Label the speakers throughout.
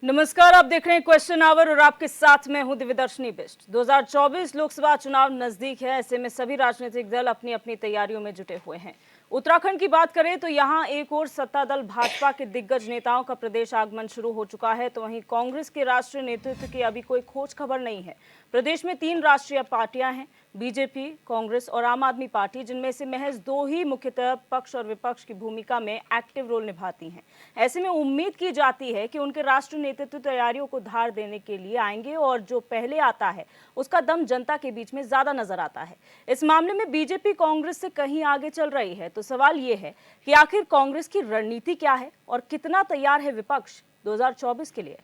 Speaker 1: नमस्कार, आप देख रहे हैं क्वेश्चन आवर और आपके साथ मैं हूं दिव्यदर्शनी बिष्ट। 2024 लोकसभा चुनाव नजदीक है, ऐसे में सभी राजनीतिक दल अपनी अपनी तैयारियों में जुटे हुए हैं। उत्तराखंड की बात करें तो यहां एक और सत्ता दल भाजपा के दिग्गज नेताओं का प्रदेश आगमन शुरू हो चुका है, तो वहीं कांग्रेस के राष्ट्रीय नेतृत्व की अभी कोई खोज खबर नहीं है। प्रदेश में 3 राष्ट्रीय पार्टियां हैं, बीजेपी, कांग्रेस और आम आदमी पार्टी, जिनमें से महज 2 ही मुख्यतः पक्ष और विपक्ष की भूमिका में एक्टिव रोल निभाती हैं। ऐसे में उम्मीद की जाती है कि उनके राष्ट्रीय नेतृत्व तैयारियों को धार देने के लिए आएंगे और जो पहले आता है उसका दम जनता के बीच में ज्यादा नजर आता है। इस मामले में बीजेपी कांग्रेस से कहीं आगे चल रही है, तो सवाल ये है कि आखिर कांग्रेस की रणनीति क्या है और कितना तैयार है विपक्ष 2024 के लिए।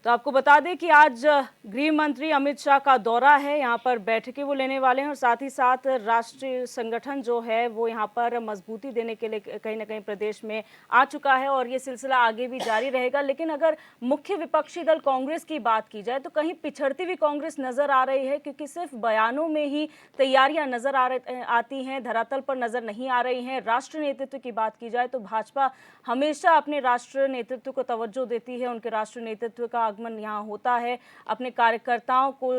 Speaker 1: तो आपको बता दें कि आज गृह मंत्री अमित शाह का दौरा है, यहाँ पर बैठकें वो लेने वाले हैं और साथ ही साथ राष्ट्रीय संगठन जो है वो यहाँ पर मजबूती देने के लिए कहीं ना कहीं प्रदेश में आ चुका है और ये सिलसिला आगे भी जारी रहेगा। लेकिन अगर मुख्य विपक्षी दल कांग्रेस की बात की जाए तो कहीं पिछड़ती हुई कांग्रेस नजर आ रही है, क्योंकि सिर्फ बयानों में ही तैयारियां नजर आती हैं, धरातल पर नजर नहीं आ रही हैं। राष्ट्रीय नेतृत्व की बात की जाए तो भाजपा हमेशा अपने राष्ट्रीय नेतृत्व को तवज्जो देती है, उनके राष्ट्रीय नेतृत्व का आगमन यहाँ होता है अपने कार्यकर्ताओं को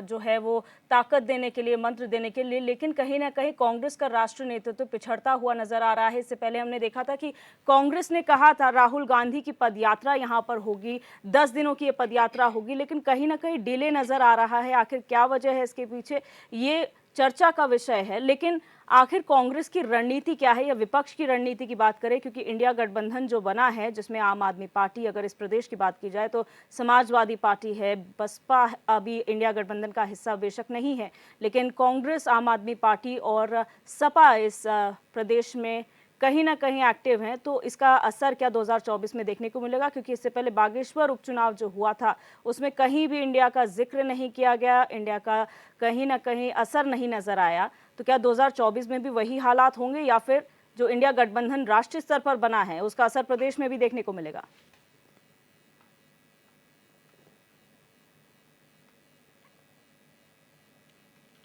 Speaker 1: जो है वो ताकत देने के लिए, मंत्र देने के लिए। लेकिन कहीं ना कहीं कांग्रेस का राष्ट्रीय नेतृत्व पिछड़ता हुआ नजर आ रहा है। इससे पहले हमने देखा था कि कांग्रेस ने कहा था राहुल गांधी की पदयात्रा यहाँ पर होगी, 10 दिनों की ये पदयात्रा होगी, लेकिन कहीं ना कहीं डिले नजर आ रहा है। आखिर क्या वजह है इसके पीछे, ये चर्चा का विषय है। लेकिन आखिर कांग्रेस की रणनीति क्या है या विपक्ष की रणनीति की बात करें, क्योंकि इंडिया गठबंधन जो बना है जिसमें आम आदमी पार्टी, अगर इस प्रदेश की बात की जाए तो समाजवादी पार्टी है, बसपा अभी इंडिया गठबंधन का हिस्सा बेशक नहीं है, लेकिन कांग्रेस, आम आदमी पार्टी और सपा इस प्रदेश में कहीं ना कहीं एक्टिव हैं। तो इसका असर क्या 2024 में देखने को मिलेगा, क्योंकि इससे पहले बागेश्वर उपचुनाव जो हुआ था उसमें कहीं भी इंडिया का जिक्र नहीं किया गया, इंडिया का कहीं ना कहीं असर नहीं नजर आया। तो क्या 2024 में भी वही हालात होंगे या फिर जो इंडिया गठबंधन राष्ट्रीय स्तर पर बना है उसका असर प्रदेश में भी देखने को मिलेगा?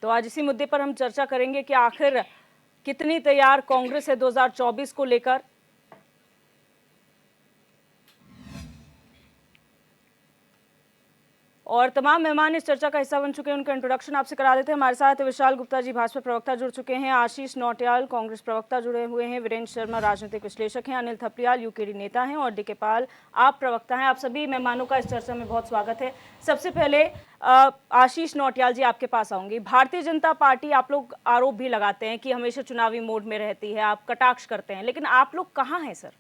Speaker 1: तो आज इसी मुद्दे पर हम चर्चा करेंगे कि आखिर कितनी तैयार कांग्रेस है 2024 को लेकर। और तमाम मेहमान इस चर्चा का हिस्सा बन चुके हैं, उनका इंट्रोडक्शन आपसे करा देते हैं। हमारे साथ विशाल गुप्ता जी भाजपा प्रवक्ता जुड़ चुके हैं, आशीष नौटियाल कांग्रेस प्रवक्ता जुड़े हुए हैं, वीरेंद्र शर्मा राजनीतिक विश्लेषक हैं, अनिल थपलियाल यूकेडी नेता हैं और डीके पाल आप प्रवक्ता हैं। आप सभी मेहमानों का इस चर्चा में बहुत स्वागत है। सबसे पहले आशीष नौटियाल जी आपके पास आऊंगी। भारतीय जनता पार्टी, आप लोग आरोप भी लगाते हैं कि हमेशा चुनावी मोड में रहती है, आप कटाक्ष करते हैं, लेकिन आप लोग कहाँ हैं सर?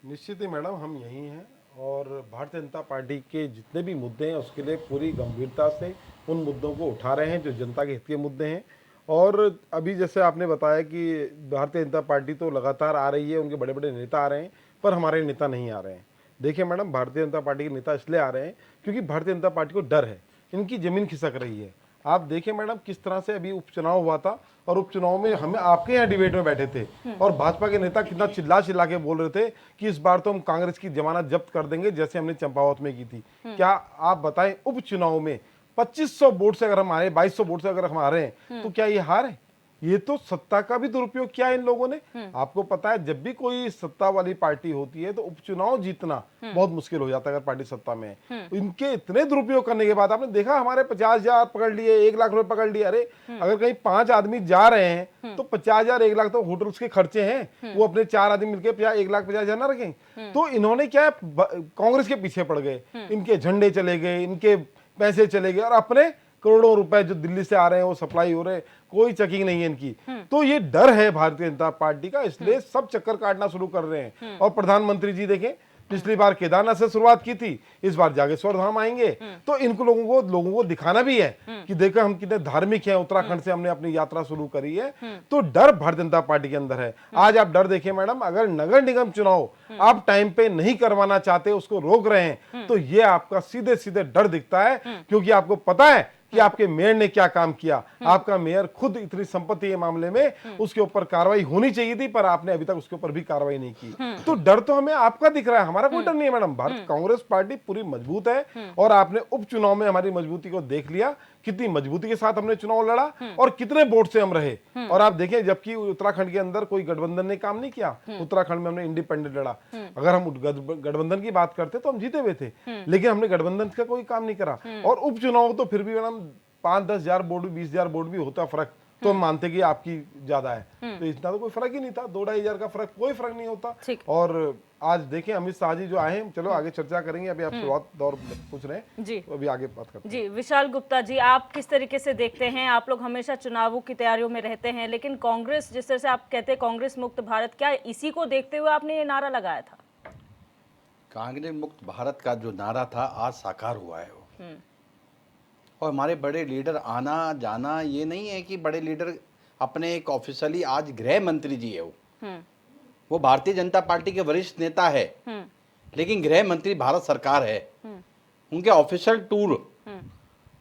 Speaker 2: निश्चित ही मैडम, हम यहीं हैं और भारतीय जनता पार्टी के जितने भी मुद्दे हैं उसके लिए पूरी गंभीरता से उन मुद्दों को उठा रहे हैं जो जनता के हित के मुद्दे हैं। और अभी जैसे आपने बताया कि भारतीय जनता पार्टी तो लगातार आ रही है, उनके बड़े बड़े नेता आ रहे हैं, पर हमारे नेता नहीं आ रहे हैं। देखिए मैडम, भारतीय जनता पार्टी के नेता इसलिए आ रहे हैं क्योंकि भारतीय जनता पार्टी को डर है, इनकी जमीन खिसक रही है। आप देखिए मैडम, किस तरह से अभी उपचुनाव हुआ था और उपचुनाव में हमें आपके यहाँ डिबेट में बैठे थे और भाजपा के नेता कितना चिल्ला चिल्ला के बोल रहे थे कि इस बार तो हम कांग्रेस की जमानत जब्त कर देंगे, जैसे हमने चंपावत में की थी। क्या आप बताएं, उपचुनाव में 2500 वोट से अगर हम हारे, 2200 वोट से अगर हम हारे हैं, तो क्या ये हार है? ये तो सत्ता का भी दुरुपयोग किया इन लोगों ने। आपको पता है, जब भी कोई सत्ता वाली पार्टी होती है तो उपचुनाव जीतना बहुत मुश्किल हो जाता है अगर पार्टी सत्ता में है। इनके इतने दुरुपयोग करने के बाद आपने देखा, हमारे 50,000 पकड़ लिए, 1 लाख रुपए पकड़ लिए। अरे अगर कहीं 5 आदमी जा रहे हैं तो 50,000, 1 लाख तो होटल्स के खर्चे हैं, वो अपने 4 आदमी मिलकर 1,50,000 ना रखें। तो इन्होंने क्या, कांग्रेस के पीछे पड़ गए, इनके झंडे चले गए, इनके पैसे चले गए और अपने करोड़ों रुपए जो दिल्ली से आ रहे हैं वो सप्लाई हो रहे हैं, कोई चेकिंग नहीं है इनकी। तो ये डर है भारतीय जनता पार्टी का, इसलिए सब चक्कर काटना शुरू कर रहे हैं। और प्रधानमंत्री जी देखें, पिछली बार केदारनाथ से शुरुआत की थी, इस बार जागेश्वर धाम आएंगे। तो इनको लोगों को दिखाना भी है कि देखो हम कितने धार्मिक हैं, उत्तराखंड से हमने अपनी यात्रा शुरू करी है। तो डर भारतीय जनता पार्टी के अंदर है। आज आप डर देखिए मैडम, अगर नगर निगम चुनाव आप टाइम पे नहीं करवाना चाहते, उसको रोक रहे हैं, तो ये आपका सीधे सीधे डर दिखता है, क्योंकि आपको पता है कि आपके मेयर ने क्या काम किया। आपका मेयर खुद इतनी संपत्ति है मामले में, उसके ऊपर कार्रवाई होनी चाहिए थी, पर आपने अभी तक उसके ऊपर भी कार्रवाई नहीं की। तो डर तो हमें आपका दिख रहा है, हमारा कोई डर नहीं है मैडम। भारत कांग्रेस पार्टी पूरी मजबूत है और आपने उपचुनाव में हमारी मजबूती को देख लिया, कितनी मजबूती के साथ हमने चुनाव लड़ा और कितने वोट से हम रहे। और आप देखें, जबकि उत्तराखंड के अंदर कोई गठबंधन ने काम नहीं किया, उत्तराखंड में हमने इंडिपेंडेंट लड़ा। अगर हम गठबंधन की बात करते तो हम जीते हुए थे, लेकिन हमने गठबंधन का कोई काम नहीं करा। और उपचुनाव तो फिर भी मैडम 5-10 हजार वोट भी 20 हजार वोट भी होता फर्क, तो हम मानते कि आपकी ज्यादा है, तो इतना तो कोई फर्क ही नहीं था। 2-2.5 हजार का फर्क, कोई फर्क नहीं होता। और आज देखें अमित शाह जी जो आए हैं, चलो आगे चर्चा करेंगे, अभी आप शुरुआत दौर पूछ रहे हैं जी, तो अभी आगे बात करते हैं।
Speaker 1: जी विशाल गुप्ता जी, आप किस तरीके से देखते हैं? आप लोग हमेशा चुनावों की तैयारियों में रहते हैं, लेकिन कांग्रेस, जिस तरह से आप कहते हैं कांग्रेस मुक्त भारत, क्या इसी को देखते हुए आपने ये नारा लगाया था?
Speaker 3: कांग्रेस मुक्त भारत का जो नारा था आज साकार हुआ है वो। और हमारे बड़े लीडर आना जाना, ये नहीं है कि बड़े लीडर अपने एक ऑफिशियली, आज गृह मंत्री जी है वो भारतीय जनता पार्टी के वरिष्ठ नेता है, लेकिन गृह मंत्री भारत सरकार है। उनके ऑफिशियल टूर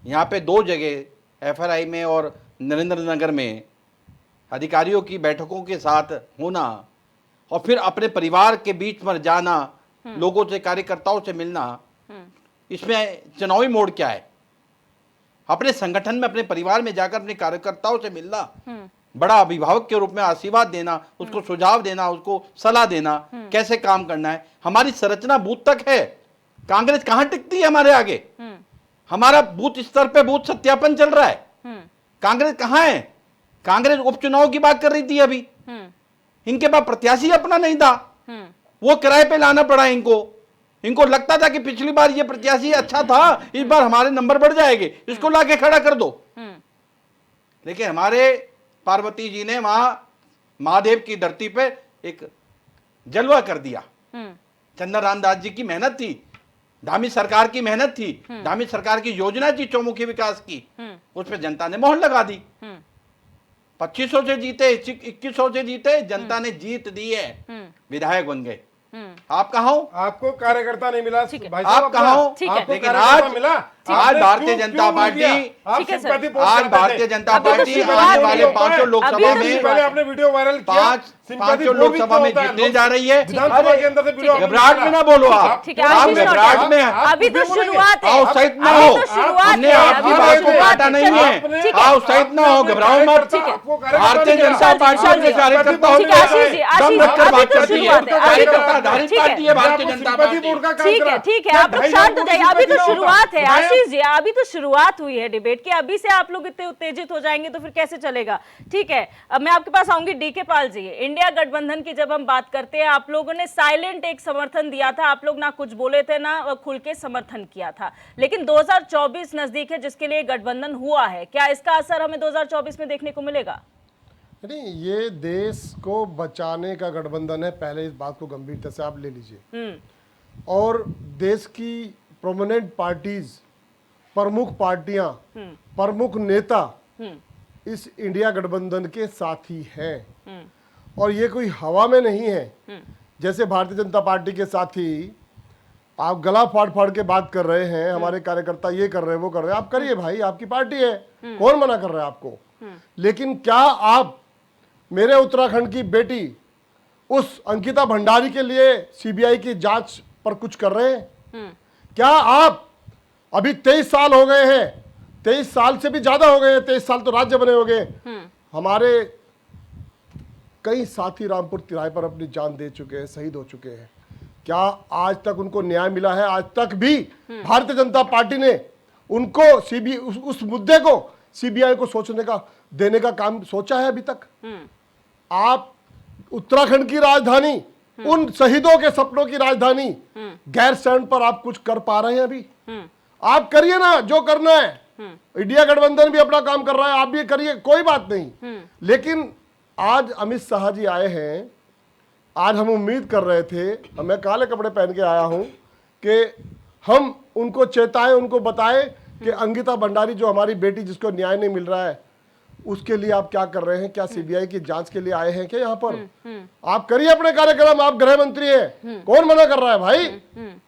Speaker 3: यहाँ पे 2 जगह एफआरआई में और नरेंद्र नगर में अधिकारियों की बैठकों के साथ होना, और फिर अपने परिवार के बीच में जाना, लोगों से, कार्यकर्ताओं से मिलना, इसमें चुनावी मोड़ क्या है? अपने संगठन में, अपने परिवार में जाकर अपने कार्यकर्ताओं से मिलना, बड़ा अभिभावक के रूप में आशीर्वाद देना, उसको सुझाव देना, उसको सलाह देना, कैसे काम करना है। हमारी संरचना बूथ तक है। कांग्रेस कहां टिकती है हमारे आगे? हमारा बूथ स्तर पे बूथ सत्यापन चल रहा है। कांग्रेस कहां है? कांग्रेस उपचुनाव की बात कर रही थी अभी, इनके पास प्रत्याशी अपना नहीं था, वो किराए पे लाना पड़ा इनको लगता था कि पिछली बार ये प्रत्याशी अच्छा था, इस बार हमारे नंबर बढ़ जाएंगे, इसको लाके खड़ा कर दो। लेकिन हमारे पार्वती जी ने वहां महादेव की धरती पे एक जलवा कर दिया। चंद्र रामदास जी की मेहनत थी, धामी सरकार की मेहनत थी, धामी सरकार की योजना थी चौमुखी विकास की, उस पर जनता ने मोहर लगा दी। 2500 से जीते, 2100 से जीते, जनता ने जीत दी है, विधायक बन गए। आप कहाँ हो?
Speaker 2: आपको कार्यकर्ता नहीं मिला भाई,
Speaker 3: आप कहाँ हो? लेकिन आज
Speaker 2: मिला,
Speaker 3: आज भारतीय जनता पार्टी, आज भारतीय जनता पार्टी आने वाले 5 लोकसभा में,
Speaker 2: आपने वीडियो वायरल किया,
Speaker 3: 5 लोकसभा में जीतने जा रही है।
Speaker 2: विधानसभा के अंदर से वीडियो,
Speaker 3: घबराहट में ना बोलो आप घबराहट में,
Speaker 1: अभी तो शुरुआत है,
Speaker 3: आओ सहित ना हो, हमने आपकी बात को काटा नहीं है, आओ सहित ना हो, घबराओ मत। भारतीय जनता पार्टी के कार्यकर्ता होने दम रखकर बात करती है, कार्यकर्ता आधारित पार्टी है भारतीय जनता पार्टी।
Speaker 1: ठीक है, आप लोग शांत हो जाइए, अभी तो शुरुआत है आशीष जी, अभी तो शुरुआत हुई है डिबेट की। अभी से आप लोग इतने उत्तेजित हो जाएंगे तो फिर कैसे चलेगा? ठीक है, अब मैं आपके पास आऊंगी डीके पाल जी। इंडिया गठबंधन की जब हम बात करते हैं, आप लोगों ने साइलेंट एक समर्थन दिया था, आप लोग ना कुछ बोले थे ना खुल के समर्थन किया था, लेकिन 2024 नजदीक है जिसके लिए गठबंधन हुआ है, क्या इसका असर हमें 2024 में देखने को मिलेगा?
Speaker 4: नहीं, ये देश को बचाने का गठबंधन है, पहले इस बात को गंभीरता से आप ले लीजिए। और देश की प्रोमिनेंट पार्टीज, प्रमुख पार्टियां, प्रमुख नेता इस इंडिया गठबंधन के साथी हैं, और ये कोई हवा में नहीं है। जैसे भारतीय जनता पार्टी के साथी आप गला फाड़ फाड़ के बात कर रहे हैं, हमारे कार्यकर्ता ये कर रहे हैं, वो कर रहे हैं, आप करिए भाई, आपकी पार्टी है, कौन मना कर रहा है आपको? लेकिन क्या आप मेरे उत्तराखंड की बेटी उस अंकिता भंडारी के लिए सीबीआई की जांच पर कुछ कर रहे हैं? क्या आप, अभी 23 साल हो गए हैं, 23 साल से भी ज्यादा हो गए हैं, 23 साल तो राज्य बने हो गए, हमारे कई साथी रामपुर तिराहे पर अपनी जान दे चुके हैं, शहीद हो चुके हैं, क्या आज तक उनको न्याय मिला है? आज तक भी भारतीय जनता पार्टी ने उनको उस मुद्दे को सीबीआई को सोचने का, देने का काम सोचा है अभी तक? आप उत्तराखंड की राजधानी, उन शहीदों के सपनों की राजधानी गैरसैंण पर आप कुछ कर पा रहे हैं? अभी आप करिए ना जो करना है, इंडिया गठबंधन भी अपना काम कर रहा है, आप भी करिए, कोई बात नहीं। लेकिन आज अमित शाह जी आए हैं, आज हम उम्मीद कर रहे थे, मैं काले कपड़े पहन के आया हूं, कि हम उनको चेताएं, उनको बताएं कि अंकिता भंडारी जो हमारी बेटी जिसको न्याय नहीं मिल रहा है, उसके लिए आप क्या कर रहे हैं? क्या सीबीआई की जांच के लिए आए हैं क्या यहाँ पर? आप करिए अपने कार्यक्रम, आप गृह मंत्री हैं, कौन मना कर रहा है भाई?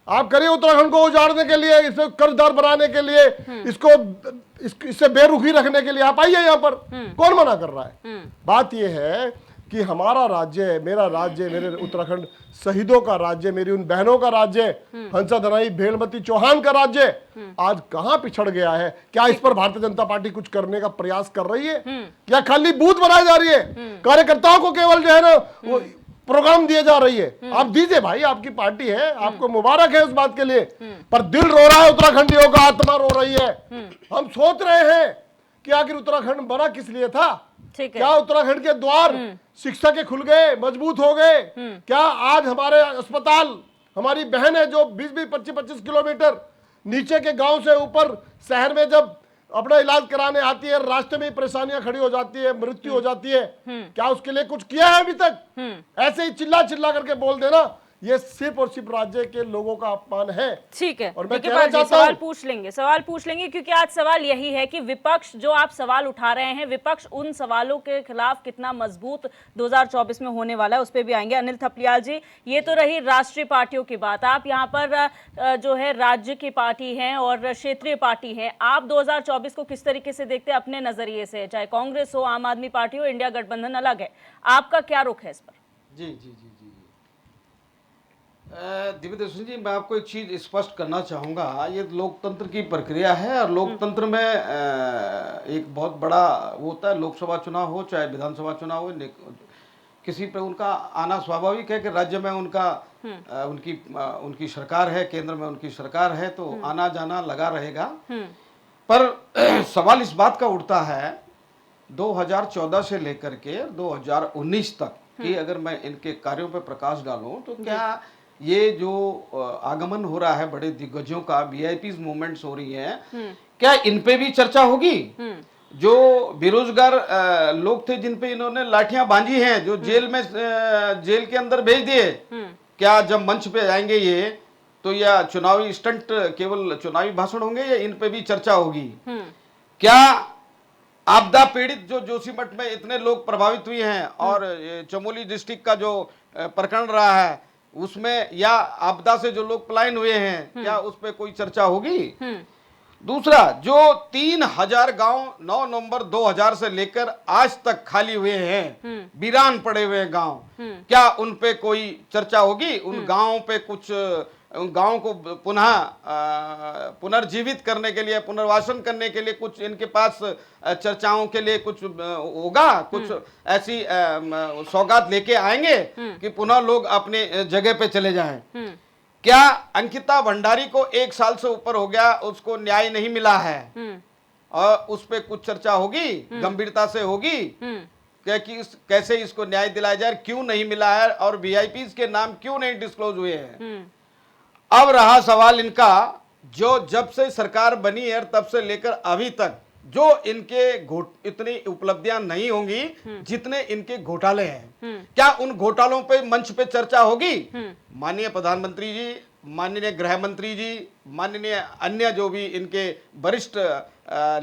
Speaker 4: आप करिए उत्तराखंड को उजाड़ने के लिए, इसे कर्जदार बनाने के लिए, इसको इससे बेरुखी रखने के लिए आप आइए यहाँ पर, कौन मना कर रहा है। बात यह है कि हमारा राज्य, मेरा राज्य, मेरे उत्तराखंड शहीदों का राज्य, मेरी उन बहनों का राज्य, हंसा दनाई भेलमती चौहान का राज्य आज कहां पिछड़ गया है। क्या इस पर भारतीय जनता पार्टी कुछ करने का प्रयास कर रही है? क्या खाली बूथ बनाई जा रही है? कार्यकर्ताओं को केवल जो है ना वो प्रोग्राम दिए जा रही है? आप दीजिए भाई, आपकी पार्टी है, आपको मुबारक है उस बात के लिए, पर दिल रो रहा है उत्तराखंडियों का, आत्मा रो रही है। हम सोच रहे हैं कि आखिर उत्तराखंड बना किस लिए था? क्या उत्तराखंड के द्वार शिक्षा के खुल गए, मजबूत हो गए? क्या आज हमारे अस्पताल, हमारी बहन है जो 20-20, 25-25 किलोमीटर नीचे के गांव से ऊपर शहर में जब अपना इलाज कराने आती है, रास्ते में ही परेशानियां खड़ी हो जाती है, मृत्यु हो जाती है, क्या उसके लिए कुछ किया है अभी तक? ऐसे ही चिल्ला चिल्ला करके बोल देना, ये सिर्फ और सिर्फ राज्य के लोगों का अपमान है।
Speaker 1: ठीक है,
Speaker 4: और मैं
Speaker 1: देखिए
Speaker 4: कहना चाहता
Speaker 1: सवाल
Speaker 4: हूं,
Speaker 1: पूछ लेंगे क्योंकि आज सवाल यही है कि विपक्ष जो आप सवाल उठा रहे हैं, विपक्ष उन सवालों के खिलाफ कितना मजबूत 2024 में होने वाला है, उस पर भी आएंगे। अनिल थपलियाल जी, ये तो रही राष्ट्रीय पार्टियों की बात। आप यहाँ पर जो है राज्य की पार्टी हैं और क्षेत्रीय पार्टी हैं, आप 2024 को किस तरीके से देखते हैं अपने नजरिए से? चाहे कांग्रेस हो, आम आदमी पार्टी हो, इंडिया गठबंधन अलग है, आपका क्या रुख है इस पर?
Speaker 5: जी जी जी जी दिव्य सिंह जी, मैं आपको एक चीज़ स्पष्ट करना चाहूँगा। ये लोकतंत्र की प्रक्रिया है और लोकतंत्र में एक बहुत बड़ा वो होता है, लोकसभा चुनाव हो चाहे विधानसभा चुनाव हो, किसी पे उनका आना स्वाभाविक है कि राज्य में उनका उनकी सरकार है, केंद्र में उनकी सरकार है, तो आना जाना लगा रहेगा। पर सवाल इस बात का उठता है 2014 से लेकर के 2019 तक कि अगर मैं इनके कार्यों पर प्रकाश डालूं तो क्या ये जो आगमन हो रहा है बड़े दिग्गजों का, वीआईपीज मूवमेंट्स हो रही हैं, क्या इन पे भी चर्चा होगी? जो बेरोजगार लोग थे जिन पे इन्होंने लाठियां बांधी हैं, जो जेल के अंदर भेज दिए, क्या जब मंच पे आएंगे ये तो या चुनावी स्टंट, केवल चुनावी भाषण होंगे या इन पे भी चर्चा होगी? क्या आपदा पीड़ित जो जोशीमठ में इतने लोग प्रभावित हुए हैं और चमोली डिस्ट्रिक्ट का जो प्रकरण रहा है उसमें, या आपदा से जो लोग पलायन हुए हैं, क्या उस पर कोई चर्चा होगी? दूसरा, जो 3000 गांव 9 नवंबर 2000 से लेकर आज तक खाली हुए हैं, वीरान पड़े हुए गांव, क्या उन पे कोई चर्चा होगी? उन गांवों पे कुछ, उन गांवों को पुनः पुनर्जीवित करने के लिए, पुनर्वासन करने के लिए कुछ इनके पास चर्चाओं के लिए कुछ होगा? कुछ ऐसी सौगात लेके आएंगे कि पुनः लोग अपने जगह पे चले जाएं? क्या अंकिता भंडारी को 1 साल से ऊपर हो गया, उसको न्याय नहीं मिला है और उस पे कुछ चर्चा होगी, गंभीरता से होगी क्या कि कैसे इसको न्याय दिलाया जाए, क्यों नहीं मिला है और वीआईपीज के नाम क्यों नहीं डिस्क्लोज हुए हैं? अब रहा सवाल इनका, जो जब से सरकार बनी है तब से लेकर अभी तक जो इनके इतनी उपलब्धियां नहीं होंगी जितने इनके घोटाले हैं, क्या उन घोटालों पे मंच पे चर्चा होगी? माननीय प्रधानमंत्री जी, माननीय गृह मंत्री जी, माननीय अन्य जो भी इनके वरिष्ठ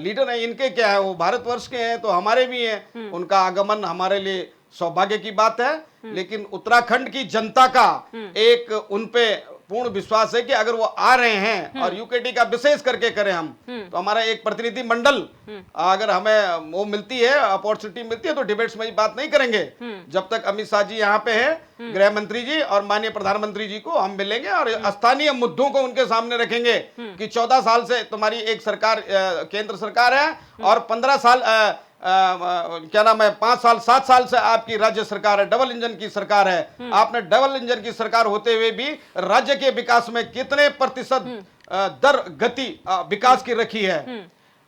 Speaker 5: लीडर हैं, इनके क्या है, वो भारतवर्ष के हैं तो हमारे भी हैं, उनका आगमन हमारे लिए सौभाग्य की बात है। लेकिन उत्तराखंड की जनता का एक उन पे पूर्ण विश्वास है कि अगर वो आ रहे हैं और यूकेटी का विशेष करके करें हम, तो हमारा एक प्रतिनिधि मंडल, अगर हमें वो मिलती है, अपॉर्चुनिटी मिलती है, तो डिबेट्स में बात नहीं करेंगे। जब तक अमित शाह जी यहाँ पे हैं, गृह मंत्री जी और माननीय प्रधानमंत्री जी को हम मिलेंगे और स्थानीय मुद्दों को उनके सामने रखेंगे कि 14 साल से तुम्हारी एक सरकार, केंद्र सरकार है और 15 साल क्या नाम है, 5 साल 7 साल से आपकी राज्य सरकार है, डबल इंजन की सरकार है। आपने डबल इंजन की सरकार होते हुए भी राज्य के विकास में कितने प्रतिशत दर गति विकास की रखी है?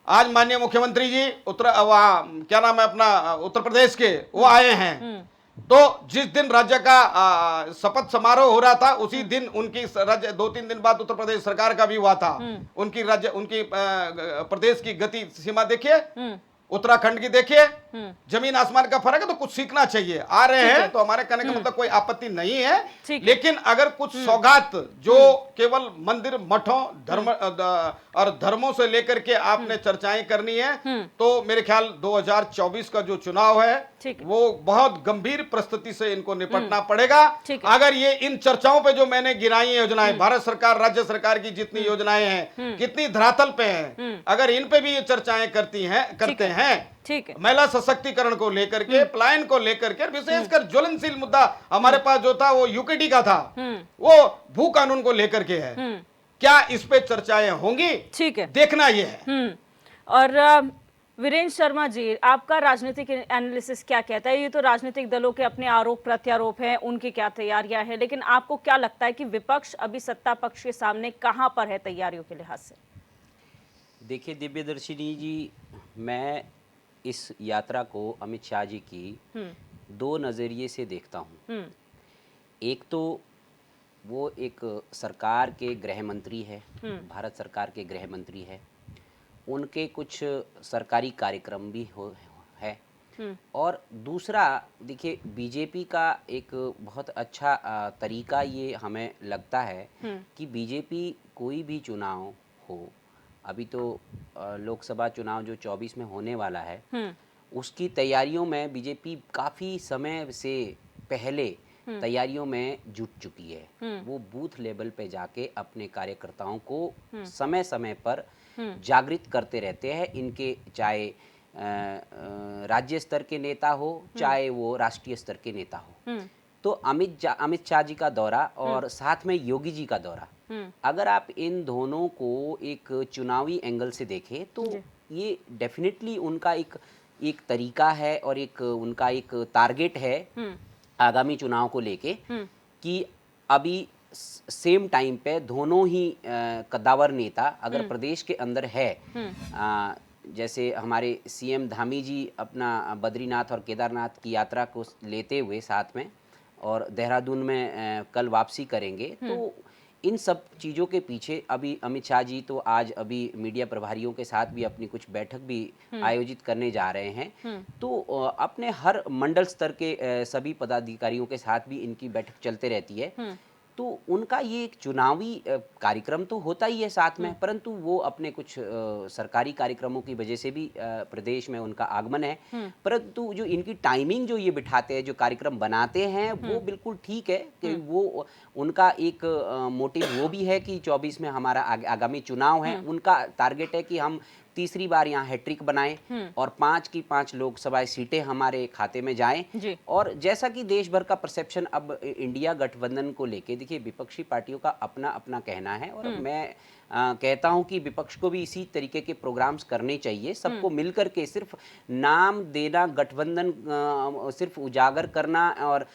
Speaker 5: आज माननीय मुख्यमंत्री जी क्या नाम है अपना उत्तर प्रदेश के, वो आए हैं, तो जिस दिन राज्य का शपथ समारोह हो रहा था उसी दिन उनकी राज्य 2-3 दिन बाद उत्तर प्रदेश सरकार का भी हुआ था। उनकी प्रदेश की गति सीमा देखिए, उत्तराखंड की देखिए, जमीन आसमान का फर्क है। तो कुछ सीखना चाहिए। आ रहे हैं तो हमारे कहने का मतलब कोई आपत्ति नहीं है, लेकिन अगर कुछ सौगात जो केवल मंदिर, मठों, धर्म और धर्मों से लेकर के आपने चर्चाएं करनी है, तो मेरे ख्याल 2024 का जो चुनाव है
Speaker 1: ठीक है।
Speaker 5: वो बहुत गंभीर परिस्थिति से इनको निपटना पड़ेगा।
Speaker 1: ठीक है।
Speaker 5: अगर ये इन चर्चाओं पे जो मैंने गिनाई है योजनाएं, भारत सरकार राज्य सरकार की जितनी योजनाएं हैं कितनी धरातल पे हैं, अगर इन पे भी ये चर्चाएं करते हैं
Speaker 1: ठीक है।
Speaker 5: महिला सशक्तिकरण को लेकर के, पलायन को लेकर के, विशेषकर ज्वलनशील मुद्दा हमारे पास जो था वो यूकेडी का था, वो भू कानून को लेकर के है। क्या इस पे चर्चाएं होंगी?
Speaker 1: ठीक है,
Speaker 5: देखना ये है।
Speaker 1: और वीरेंद्र शर्मा जी, आपका राजनीतिक एनालिसिस क्या कहता है? ये तो राजनीतिक दलों के अपने आरोप प्रत्यारोप हैं, उनकी क्या तैयारियां हैं, लेकिन आपको क्या लगता है कि विपक्ष अभी सत्ता पक्ष के सामने कहां पर है तैयारियों के लिहाज से?
Speaker 6: देखिए दिव्यदर्शिनी जी, मैं इस यात्रा को अमित शाह जी की दो नज़रिए से देखता हूँ। एक तो वो एक सरकार के गृह मंत्री है, भारत सरकार के गृह मंत्री है, उनके कुछ सरकारी कार्यक्रम भी है। और दूसरा देखिए, बीजेपी का एक बहुत अच्छा तरीका ये हमें लगता है कि बीजेपी कोई भी चुनाव हो, अभी तो लोकसभा चुनाव जो 24 में होने वाला है, उसकी तैयारियों में बीजेपी काफ़ी समय से पहले तैयारियों में जुट चुकी है। वो बूथ लेवल पे जाके अपने कार्यकर्ताओं को समय समय पर जागृत करते रहते हैं। इनके चाहे राज्य स्तर के नेता हो, चाहे वो राष्ट्रीय स्तर के नेता हो। तो अमित शाह जी का दौरा और साथ में योगी जी का दौरा, अगर आप इन दोनों को एक चुनावी एंगल से देखें तो ये डेफिनेटली उनका एक तरीका है और एक उनका एक टारगेट है आगामी चुनाव को लेके कि अभी सेम टाइम पे दोनों ही कद्दावर नेता अगर प्रदेश के अंदर है, जैसे हमारे सीएम धामी जी अपना बद्रीनाथ और केदारनाथ की यात्रा को लेते हुए साथ में और देहरादून में कल वापसी करेंगे, तो इन सब चीज़ों के पीछे अभी अमित शाह जी तो आज अभी मीडिया प्रभारियों के साथ भी अपनी कुछ बैठक भी आयोजित करने जा रहे हैं। तो अपने हर मंडल स्तर के सभी पदाधिकारियों के साथ भी इनकी बैठक चलते रहती है। तो उनका ये एक चुनावी कार्यक्रम तो होता ही है साथ में, परंतु वो अपने कुछ सरकारी कार्यक्रमों की वजह से भी प्रदेश में उनका आगमन है। परंतु जो इनकी टाइमिंग जो ये बिठाते हैं, जो कार्यक्रम बनाते हैं, वो बिल्कुल ठीक है कि वो उनका एक मोटिव वो भी है कि 24 में हमारा आगामी चुनाव है। उनका टारगेट है कि हम तीसरी बार यहाँ हैट्रिक बनाएं और 5 की 5 लोकसभा सीटें हमारे खाते में जाएं। और जैसा कि देश भर का परसेप्शन अब इंडिया गठबंधन को लेके, देखिए विपक्षी पार्टियों का अपना अपना कहना है और मैं कहता हूं कि विपक्ष को भी इसी तरीके के प्रोग्राम्स करने चाहिए। सबको मिलकर के सिर्फ नाम देना, गठबंधन सिर्फ उजागर करना और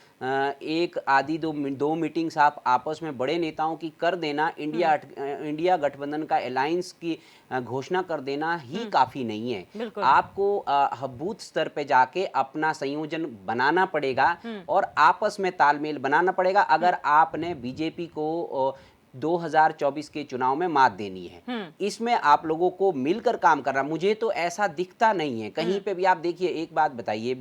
Speaker 6: एक आधी दो मीटिंग्स आप आपस में बड़े नेताओं की कर देना, इंडिया गठबंधन का अलायंस की घोषणा कर देना ही काफी नहीं है। आपको बूथ स्तर पे जाके अपना संयोजन बनाना पड़ेगा और आपस में तालमेल बनाना पड़ेगा अगर आपने बीजेपी को 2024 के चुनाव में मात देनी है। इसमें आप लोगों को मिलकर काम करना, मुझे तो ऐसा दिखता नहीं है कहीं पे भी। आप देखिए, एक बात बताइए,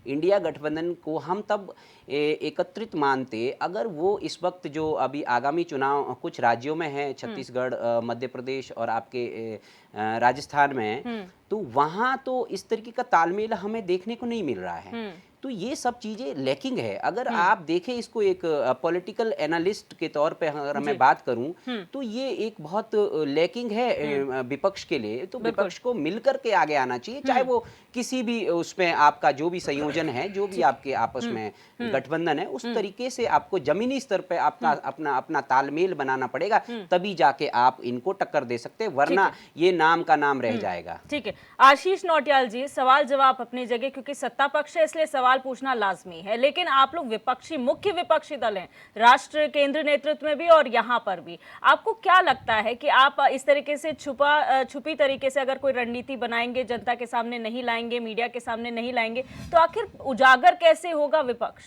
Speaker 6: इंडिया गठबंधन को हम तब एकत्रित मानते अगर वो इस वक्त जो अभी आगामी चुनाव कुछ राज्यों में है, छत्तीसगढ़, मध्य प्रदेश और आपके राजस्थान में, तो वहां तो इस तरीके का तालमेल हमें देखने को नहीं मिल रहा है। तो ये सब चीजें लैकिंग है। अगर आप देखें इसको एक पॉलिटिकल एनालिस्ट के तौर पे अगर मैं बात करूं तो ये एक बहुत लैकिंग है विपक्ष के लिए। तो विपक्ष को मिलकर के आगे आना चाहिए, चाहे वो किसी भी उसमें आपका जो भी संयोजन है, जो भी आपके आपस में गठबंधन है, उस तरीके से आपको जमीनी स्तर पे अपना तालमेल बनाना पड़ेगा, तभी जाके आप इनको टक्कर दे सकते, वरना ये नाम का नाम रह जाएगा।
Speaker 1: ठीक है, आशीष नौटियाल जी, सवाल जवाब अपनी जगह, क्योंकि सत्ता पक्ष है इसलिए सवाल पूछना लाजमी है, लेकिन आप लोग विपक्षी, मुख्य विपक्षी दल हैं, राष्ट्र केंद्र नेतृत्व में भी और यहाँ पर भी। आपको क्या लगता है कि आप इस तरीके से छुपी तरीके से अगर कोई रणनीति बनाएंगे, जनता के सामने नहीं लाएंगे, मीडिया के सामने नहीं लाएंगे, तो आखिर उजागर कैसे होगा विपक्ष?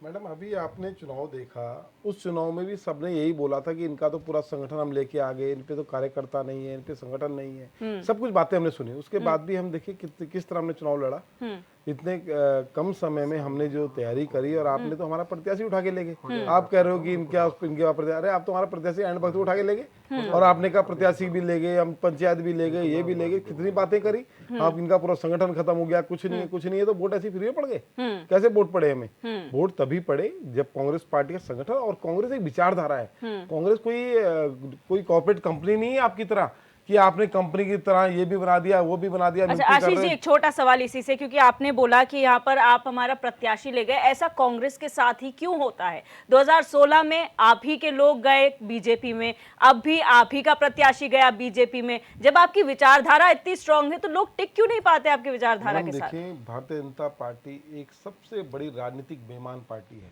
Speaker 2: मैडम, अभी आपने चुनाव देखा, उस चुनाव में भी सबने यही बोला था कि इनका तो पूरा संगठन हम लेके आ गए, इन पे तो कार्यकर्ता नहीं है, इन पे संगठन नहीं है, सब कुछ बातें हमने सुनी। उसके बाद भी हम देखिए किस तरह हमने चुनाव लड़ा। इतने कम समय में हमने जो तैयारी करी और आपने तो हमारा प्रत्याशी उठा के ले गए। आप कह रहे हो कि इनके अरे आप तो हमारा प्रत्याशी एंड वक्त उठा के ले गए, और आपने कहा प्रत्याशी भी ले गए, हम पंचायत भी ले गए, ये भी ले गए, कितनी बातें करी। आप इनका पूरा संगठन खत्म हो गया, कुछ नहीं है, कुछ नहीं है, तो वोट ऐसे फ्री में पड़ गए। कैसे वोट पड़े हमें? वोट तभी पड़े जब कांग्रेस पार्टी का संगठन, और कांग्रेस एक विचारधारा है। कांग्रेस कोई कॉर्पोरेट कंपनी नहीं है आपकी तरह कि आपने कंपनी की तरह ये भी बना दिया, वो भी बना दिया।
Speaker 1: अच्छा आशीष जी, एक छोटा सवाल इसी से, क्योंकि आपने बोला कि यहाँ पर आप हमारा प्रत्याशी ले गए, ऐसा कांग्रेस के साथ ही क्यों होता है? 2016 में आप ही के लोग गए बीजेपी में, अब भी आप ही का प्रत्याशी गया बीजेपी में। जब आपकी विचारधारा इतनी स्ट्रांग है तो लोग टिक क्यों नहीं पाते आपकी विचारधारा के साथ?
Speaker 2: देखिए, भारतीय जनता पार्टी एक सबसे बड़ी राजनीतिक बेईमान पार्टी है।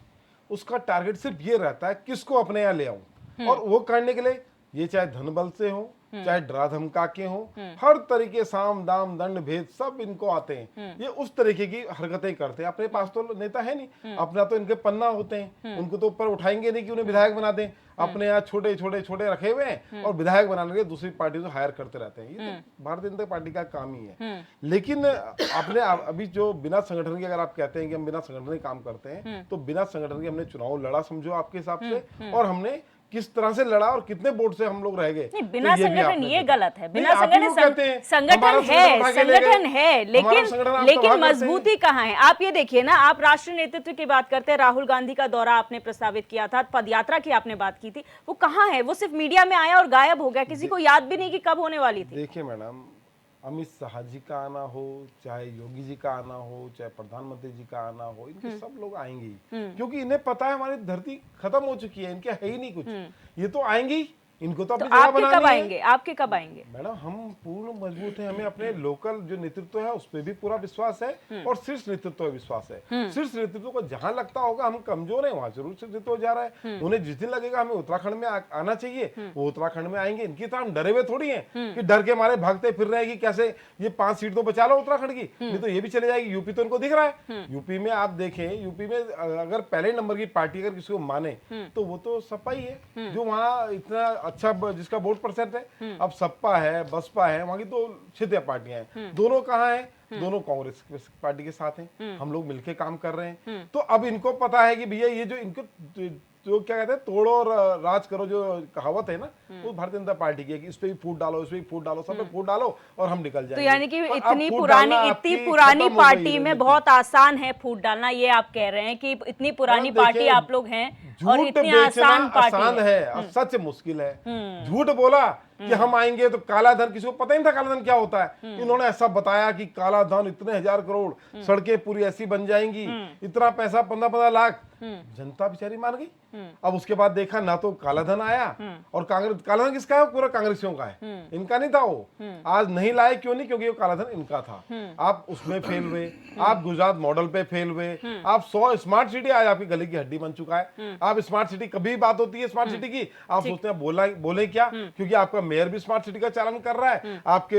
Speaker 2: उसका टारगेट सिर्फ ये रहता है किसको अपने यहाँ ले आऊं, और वो करने के लिए ये चाहे धन बल से हो, चाहे डरा धमका के हो, हर तरीके साम दाम दंड भेद सब इनको आते हैं। ये उस तरीके की हरकतें करते हैं। अपने पास तो नेता है नहीं, अपना तो इनके पन्ना होते हैं, उनको तो ऊपर उठाएंगे नहीं कि उन्हें विधायक बना दें। अपने यहाँ छोटे छोटे रखे हुए हैं और विधायक बनाने के लिए दूसरी पार्टी को हायर करते रहते हैं। ये तो भारतीय जनता पार्टी का काम ही है। लेकिन आपने अभी जो बिना संगठन के, अगर आप कहते हैं कि हम बिना संगठन के काम करते हैं, तो बिना संगठन के हमने चुनाव लड़ा समझो आपके हिसाब से, और हमने किस तरह से लड़ा और कितने वोट से हम लोग रह गए।
Speaker 1: नहीं, बिना संगठन ये गलत है। बिना
Speaker 2: संगठन
Speaker 1: संगठन है, लेकिन मजबूती कहाँ है? आप ये देखिए ना, आप राष्ट्रीय नेतृत्व की बात करते हैं, राहुल गांधी का दौरा आपने प्रस्तावित किया था, पदयात्रा की आपने बात की थी, वो कहाँ है? वो सिर्फ मीडिया में आया और गायब हो गया, किसी को याद भी नहीं कि कब होने वाली थी।
Speaker 2: देखिए मैडम, अमित शाह जी का आना हो, चाहे योगी जी का आना हो, चाहे प्रधानमंत्री जी का आना हो, इनके सब लोग आएंगे ही, क्योंकि इन्हें पता है हमारी धरती खत्म हो चुकी है, इनके है ही नहीं कुछ। ये तो आएंगे ही, इनको तो अपनी जगह
Speaker 1: आपके
Speaker 2: बनानी
Speaker 1: कब
Speaker 2: है।
Speaker 1: आएंगे? आपके कब आएंगे?
Speaker 2: मैडम, हम पूर्ण मजबूत हैं, हमें अपने लोकल जो नेतृत्व है उस पर भी पूरा विश्वास है, और शीर्ष नेतृत्व पर विश्वास है। शीर्ष नेतृत्व को जहां लगता होगा हम कमजोर हैं, वहां जरूर शीर्ष नेतृत्व जा रहा है। उन्हें जिस दिन लगेगा हमें उत्तराखंड में आना चाहिए, वो उत्तराखंड में आएंगे। इनकी तरह हम डरे हुए थोड़ी हैं कि डर के मारे भागते फिर रहे कि कैसे ये 5 सीट तो बचा लो उत्तराखंड की, नहीं तो ये भी चले जाएगी। यूपी तो इनको दिख रहा है। यूपी में आप देखें, यूपी में अगर पहले नंबर की पार्टी अगर किसी को माने तो वो तो सपा ही है, जो वहाँ इतना अच्छा जिसका वोट परसेंट है। अब सपा है, बसपा है, वहां की तो क्षेत्रीय पार्टियां हैं। दोनों कहाँ हैं? दोनों कांग्रेस पार्टी के साथ हैं। हम लोग मिलके काम कर रहे हैं। तो अब इनको पता है कि भैया ये जो इनको जो क्या कहते हैं तोड़ो और राज करो जो कहावत है ना, वो भारतीय जनता पार्टी की है कि इस पे भी फूट डालो, इस पे भी फूट डालो, सब पे फूट डालो और हम निकल जाएंगे।
Speaker 1: तो यानी कि इतनी पुरानी पार्टी में बहुत आसान है फूट डालना, ये आप कह रहे हैं कि इतनी पुरानी पार्टी आप लोग हैं और इतनी आसान पार्टी
Speaker 2: है, अब सच मुश्किल है। झूठ बोला कि हम आएंगे तो काला धन, किसी को पता ही नहीं था काला धन क्या होता है। इन्होंने ऐसा बताया कि काला धन इतने 1000 करोड़, सड़कें पूरी ऐसी बन जाएंगी, इतना पैसा 15-15 लाख, जनता बेचारी मान गई। अब उसके बाद देखा ना तो काला धन आया, और कांग्रेस, काला धन किसका है? पूरा कांग्रेसियों का है, इनका नहीं था वो। आज नहीं लाए, क्यों नहीं? क्योंकि वो काला धन इनका था। आप उसमें फेल हुए, आप गुजरात मॉडल पे फेल हुए, आप 100 स्मार्ट सिटी आज आपकी गले की हड्डी बन चुका है। आप स्मार्ट सिटी, कभी बात होती है स्मार्ट सिटी की, आप सोचते हैं बोले क्या, क्योंकि आपका मेयर भी स्मार्ट सिटी का चालन कर रहा है, आपके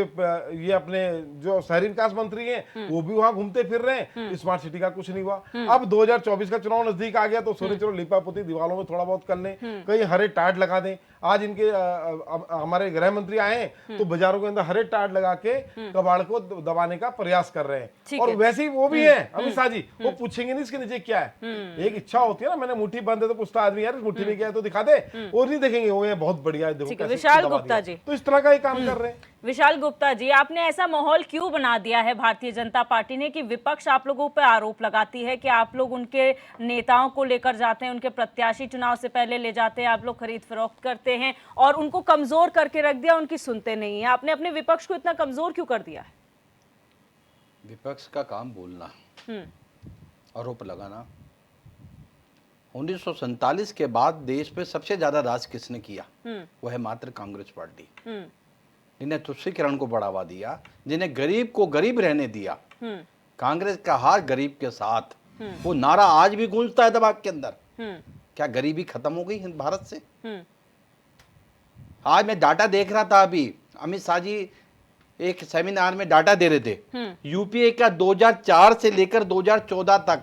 Speaker 2: ये अपने जो शहरी विकास मंत्री हैं वो भी वहां घूमते फिर रहे हैं, स्मार्ट सिटी का कुछ नहीं हुआ। अब 2024 का चुनाव नजदीक आ गया तो सोचे चलो लिपापोती दीवारों में थोड़ा बहुत कर लें, कहीं हरे टाट लगा दें। आज इनके हमारे गृह मंत्री आए हैं तो बाजारों के अंदर हरे टाट लगा के कबाड़ को दबाने का प्रयास कर रहे हैं। और वैसे ही वो भी है अमित शाह जी, वो पूछेंगे नहीं इसके नीचे क्या है। एक इच्छा होती है ना, मैंने मुट्ठी बंद है तो पूछता आदमी यार मुट्ठी में क्या है तो दिखा दे, और नहीं देखेंगे वो ये बहुत बढ़िया है, देखो
Speaker 1: विशाल गुप्ता जी,
Speaker 2: तो इस तरह का ही काम कर रहे हैं।
Speaker 1: विशाल गुप्ता जी, आपने ऐसा माहौल क्यों बना दिया है भारतीय जनता पार्टी ने कि विपक्ष आप लोगों पर आरोप लगाती है कि आप लोग उनके नेताओं को लेकर जाते हैं, उनके प्रत्याशी चुनाव से पहले ले जाते हैं, आप लोग खरीद फरोख्त करते हैं और उनको कमजोर करके रख दिया, उनकी सुनते नहीं है। आपने अपने विपक्ष को इतना कमजोर क्यों कर दिया है?
Speaker 3: विपक्ष का काम बोलना, आरोप लगाना। 1947 के बाद देश पे सबसे ज्यादा राज किसने किया? वो है मात्र कांग्रेस पार्टी, जिन्हें तुष्टीकरण को बढ़ावा दिया, जिन्हें गरीब को गरीब रहने दिया। कांग्रेस का हार गरीब के साथ, वो नारा आज भी गूंजता है दिमाग के अंदर। क्या गरीबी खत्म हो गई भारत से? आज मैं डाटा देख रहा था, अभी अमित शाह जी एक सेमिनार में डाटा दे रहे थे, यूपीए का 2004 से लेकर 2014 तक